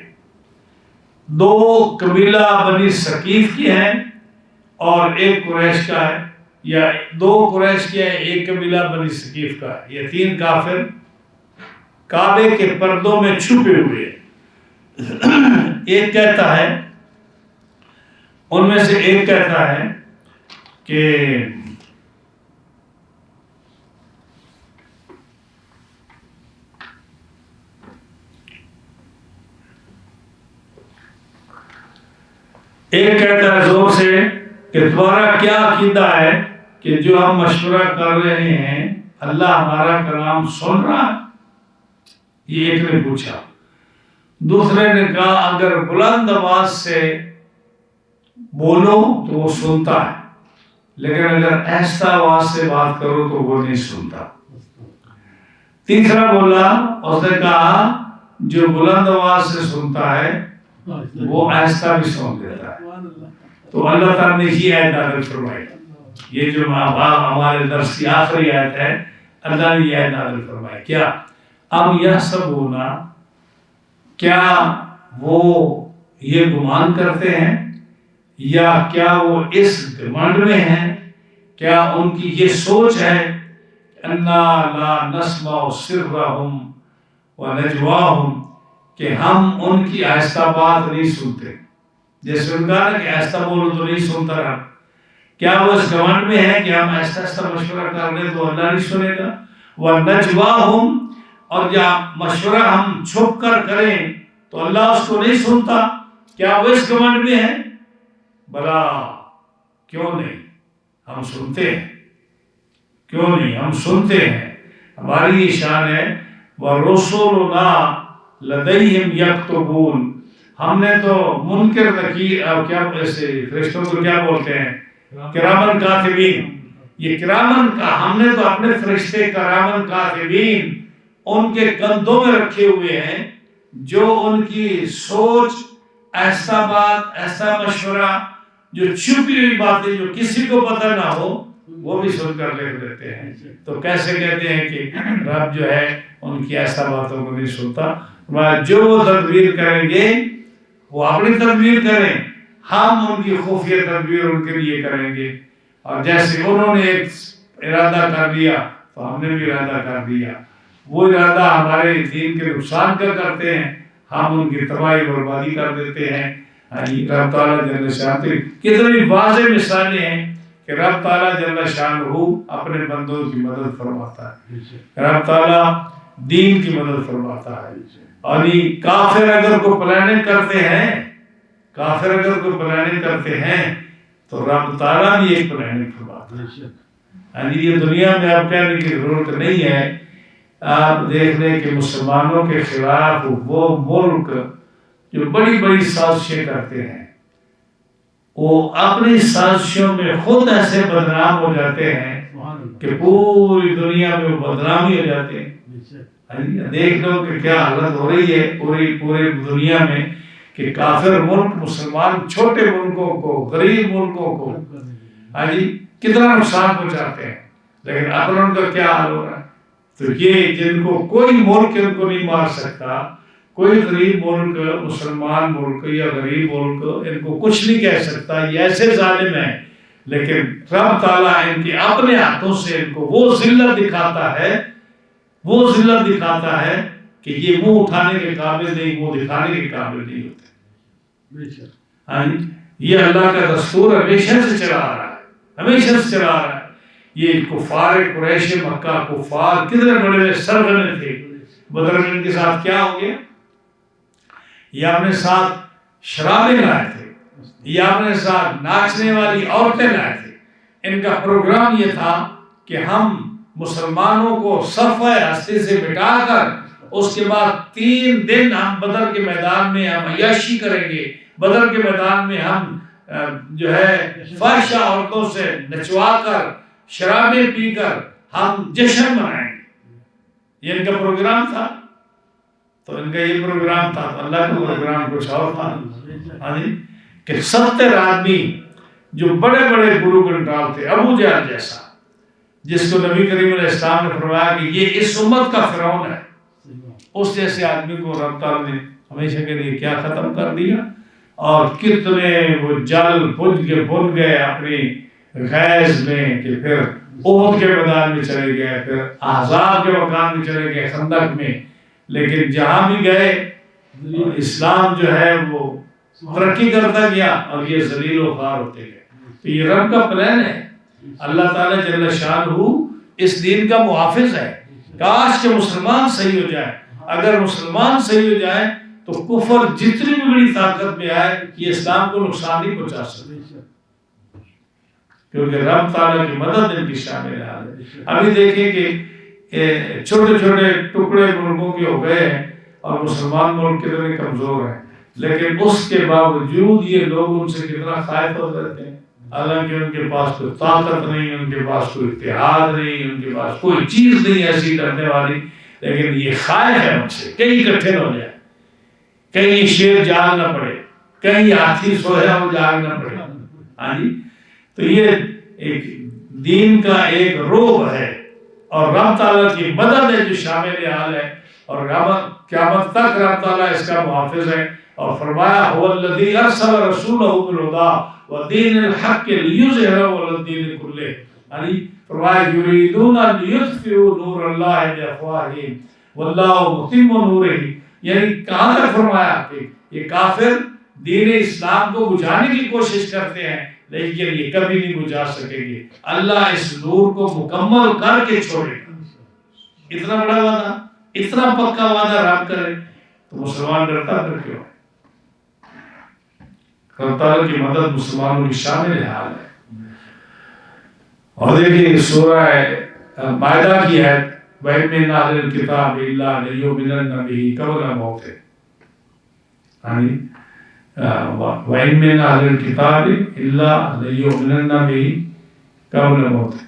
دو قبیلہ بنی ثقیف کی ہیں اور ایک قریش کا ہے، یا دو قریش کے ہیں، ایک قبیلہ بنی ثقیف کا ہے۔ یہ تین کافر کعبے کے پردوں میں چھپے ہوئے۔ ایک کہتا ہے، ان میں سے ایک کہتا ہے کہ زور سے کہ تمہارا کیا عقیدہ ہے کہ جو ہم مشورہ کر رہے ہیں اللہ ہمارا کلام سن رہا ہے؟ یہ ایک نے پوچھا۔ دوسرے نے کہا اگر بلند آواز سے بولو تو وہ سنتا ہے، لیکن اگر آہستہ آواز سے بات کرو تو وہ نہیں سنتا۔ تیسرا بولا، اس نے کہا جو بلند آواز سے سنتا ہے وہ آہستہ بھی سن لیتا ہے۔ تو اللہ تعالیٰ نے یہ آیت نازل فرمائی، یہ جو ہمارے درس کی آخری آیت ہے، اللہ نے یہ آیت نازل فرمائی کیا ام یحسبون، کیا وہ یہ گمان کرتے ہیں یا کیا وہ اس گمنڈ میں ہیں، کیا ان کی یہ سوچ ہے انا لا نسمع سرهم ونجواهم، کہ ہم ان کی آہستہ بات نہیں سنتے، جیسے ان کا نا کہ آہستہ بولو تو نہیں سنتا رہا، کیا وہ اس گمنڈ میں ہے کہ ہم آہستہ آہستہ مشورہ کر لیں تو اللہ نہیں سنے گا؟ وَنَجْوَاهُمْ، اور جب مشورہ ہم چھپ کر کریں تو اللہ اس کو نہیں سنتا، کیا وہ اس گمنڈ میں ہے؟ بلا، کیوں نہیں، ہم سنتے ہیں، کیوں نہیں، ہم سنتے ہیں، ہماری یہ شان ہے۔ وَرُسُلُنَا لَدَيْهِمْ يَكْتُبُونَ، ہم نے تو منکر نکیر، کیا ایسے فرشتوں کو کیا بولتے ہیں، کرامن کاتبین، یہ کرامن کا ہم نے تو اپنے فرشتے کرامن کاتبین ان کے کندھوں میں رکھے ہوئے ہیں، جو ان کی سوچ، ایسا بات، ایسا مشورہ، جو چھپی ہوئی باتیں جو کسی کو پتہ نہ ہو وہ بھی سن کر لکھ دیتے ہیں۔ تو کیسے کہتے ہیں کہ رب جو ہے ان کی ایسا باتوں کو نہیں سنتا؟ جو وہ تدبیر کریں گے وہ اپنی تدبیر کریں، ہم ان کی خفیہ تدبیر ان کے لیے کریں گے، اور جیسے انہوں نے ایک ارادہ کر لیا تو ہم نے بھی ارادہ کر دیا، وہ ارادہ ہمارے دین کے نقصان کا کرتے ہیں، ہم ان کی تباہی بربادی کر دیتے ہیں۔ رب تعالیٰ جل شانہ، کتنی واضح مثالیں ہیں کہ رب تعالیٰ جل شانہ اپنے بندوں کی مدد فرماتا ہے، رب تعالیٰ دین کی مدد فرماتا ہے۔ اور کافر اگر کوئی پلاننگ کرتے ہیں، کافر اگر کوئی پلاننگ کرتے ہیں تو رب تعالیٰ بھی ایک پلاننگ فرماتا ہے۔ یہ دنیا میں آپ کہنے کی ضرورت نہیں ہے، آپ دیکھ لیں کہ مسلمانوں کے خلاف وہ ملک جو بڑی بڑی سازشیں کرتے ہیں، وہ اپنی سازشوں میں خود ایسے بدنام ہو جاتے ہیں کہ پوری دنیا میں وہ بدنامی ہو جاتے ہیں۔ دیکھ لو کہ کیا حالت ہو رہی ہے پوری دنیا میں، کہ کافر ملک مسلمان چھوٹے ملکوں کو، غریب ملکوں کو کتنا نقصان پہنچاتے ہیں، لیکن اپنا ان کا کیا حال ہو رہا ہے؟ تو یہ جن کو کوئی ملک ان کو نہیں مار سکتا، کوئی غریب ملک، مسلمان ملک یا غریب ملک ان کو کچھ نہیں کہہ سکتا، یہ ایسے ظالم ہیں، لیکن رب تعالیٰ ان کے اپنے ہاتھوں سے ان کو وہ ذلت دکھاتا ہے، وہ ذلت دکھاتا ہے کہ یہ منہ اٹھانے کے قابل نہیں، منہ دکھانے کے قابل نہیں ہوتے۔ یہ اللہ کا دستور ہمیشہ سے چلا آ رہا ہے، ہمیشہ سے چلا آ رہا ہے۔ یہ کفار قریش مکہ، کفار کتنے بڑے سرغنے تھے، بدر میں ان کے ساتھ کیا ہو گیا؟ یہ اپنے ساتھ شرابیں لائے تھے، یہ اپنے ساتھ ناچنے والی عورتیں لائے تھے۔ ان کا پروگرام یہ تھا کہ ہم مسلمانوں کو صفحہ ہستی سے مٹا کر اس کے بعد 3 دن ہم بدر کے میدان میں ہم عیاشی کریں گے، بدر کے میدان میں ہم جو ہے فاحشہ عورتوں سے نچوا کر، شرابیں پی کر ہم جشن منائیں گے۔ یہ ان کا پروگرام تھا۔ تو ان کا یہ پروگرام تھا، تو اللہ کا پروگرام کچھ اور تھا کہ 70 آدمی جو بڑے بڑے گرو گنڈال تھے، ابو جہل جیسا، جس کو نبی کریم علیہ السلام نے فرمایا کہ یہ اس امت کا فرعون ہے، اس جیسے آدمی کو رب تعالیٰ نے ہمیشہ کے لیے کیا ختم کر دیا، اور کتنے وہ جل بن گئے اپنی غیظ میں، کہ پھر احد کے میدان میں چلے گئے، پھر احزاب کے مکان میں چلے گئے، خندق میں، لیکن جہاں بھی گئے اسلام جو ہے وہ ترقی کرتا گیا اور یہ ذلیل و خوار ہوتے گئے۔ تو یہ رب کا پلان ہے، اللہ تعالیٰ جل شانہ اس دین کا محافظ ہے۔ کاش کہ مسلمان صحیح ہو جائے، اگر مسلمان صحیح ہو جائے تو کفر جتنی بھی بڑی طاقت میں آئے یہ اسلام کو نقصان نہیں پہنچا سکتے، کیونکہ رب تعالیٰ کی مدد ان کی شامل ہے۔ ابھی دیکھیں کہ چھوٹے چھوٹے ٹکڑے ملکوں کے ہو گئے ہیں اور مسلمان ملک کتنے کمزور ہیں، لیکن اس کے باوجود یہ لوگ ان سے کتنا خائف ہو رہتے ہیں، حالانکہ ان کے پاس کوئی طاقت نہیں، ان کے پاس کوئی اتحاد نہیں، ان کے پاس کوئی چیز نہیں ایسی کرنے والی، لیکن یہ خائف ہے مجھ سے کہیں اکٹھے نہ ہو جائے، کہیں یہ شیر جاگ نہ پڑے، کہیں ہاتھی سویا وہ جاگ نہ پڑے. ہاں جی، تو یہ ایک دین کا ایک روب ہے اور رب تعالیٰ کی مدد ہے جو شامل حال ہے، اور قیامت تک رب تعالیٰ اس کا محافظ ہے. اور فرمایا هو الذی ارسل رسولہ بالہدی ودین الحق لیظہرہ علی الدین کلہ. یعنی فرمایا یریدون ان یطفئوا نور اللہ بافواہہم واللہ متم نورہ. یعنی کہاں تک فرمایا کہ یہ کافر دین اسلام کو بجھانے کی کوشش کرتے ہیں لیکن یہ کبھی نہیں بجھا سکیں گے. اللہ اس نور کو مکمل کر کے چھوڑے گا. اتنا بڑا وعدہ، اتنا پکا وعدہ رب کرے تو مسلمان ڈرتا پھر کیوں؟ اللہ تعالیٰ کی مدد مسلمانوں کی شامل حال ہے. اور دیکھیے سورہ مائدہ کی ہے وَإِنْ مِنْ أَهْلِ الْكِتَابِ إِلَّا لَيُؤْمِنَنَّ بِهِ قَبْلَ مَوْتِهِ. یعنی وَإِنْ مِنْ أَهْلِ الْكِتَابِ إِلَّا لَيُؤْمِنَنَّ بِهِ قَبْلَ مَوْتِهِ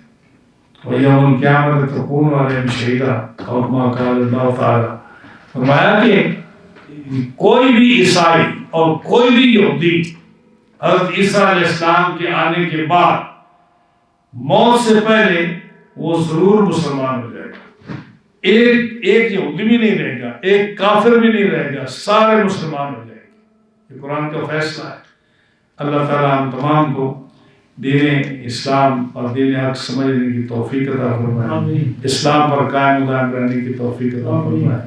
وَيَوْمَ الْقِيَامَةِ تَكُونُ عَلَيْهِمْ شَهِيدًا أَوْ كَمَا قَالَ اللَّهُ تَعَالَى. فرمایا کہ کوئی بھی عیسائی اور کوئی بھی یہودی حضرت عیسیٰ علیہ السلام کے آنے کے بعد موت سے پہلے وہ ضرور مسلمان ہو جائے گا. ایک یہودی بھی نہیں رہے گا، ایک کافر بھی نہیں رہے گا، سارے مسلمان ہو جائے گے. یہ قرآن کا فیصلہ ہے. اللہ تعالیٰ ہم تمام کو دین اسلام اور دین حق سمجھنے کی توفیق عطا فرمائے، اسلام پر قائم و دائم رہنے کی توفیق عطا فرمائے.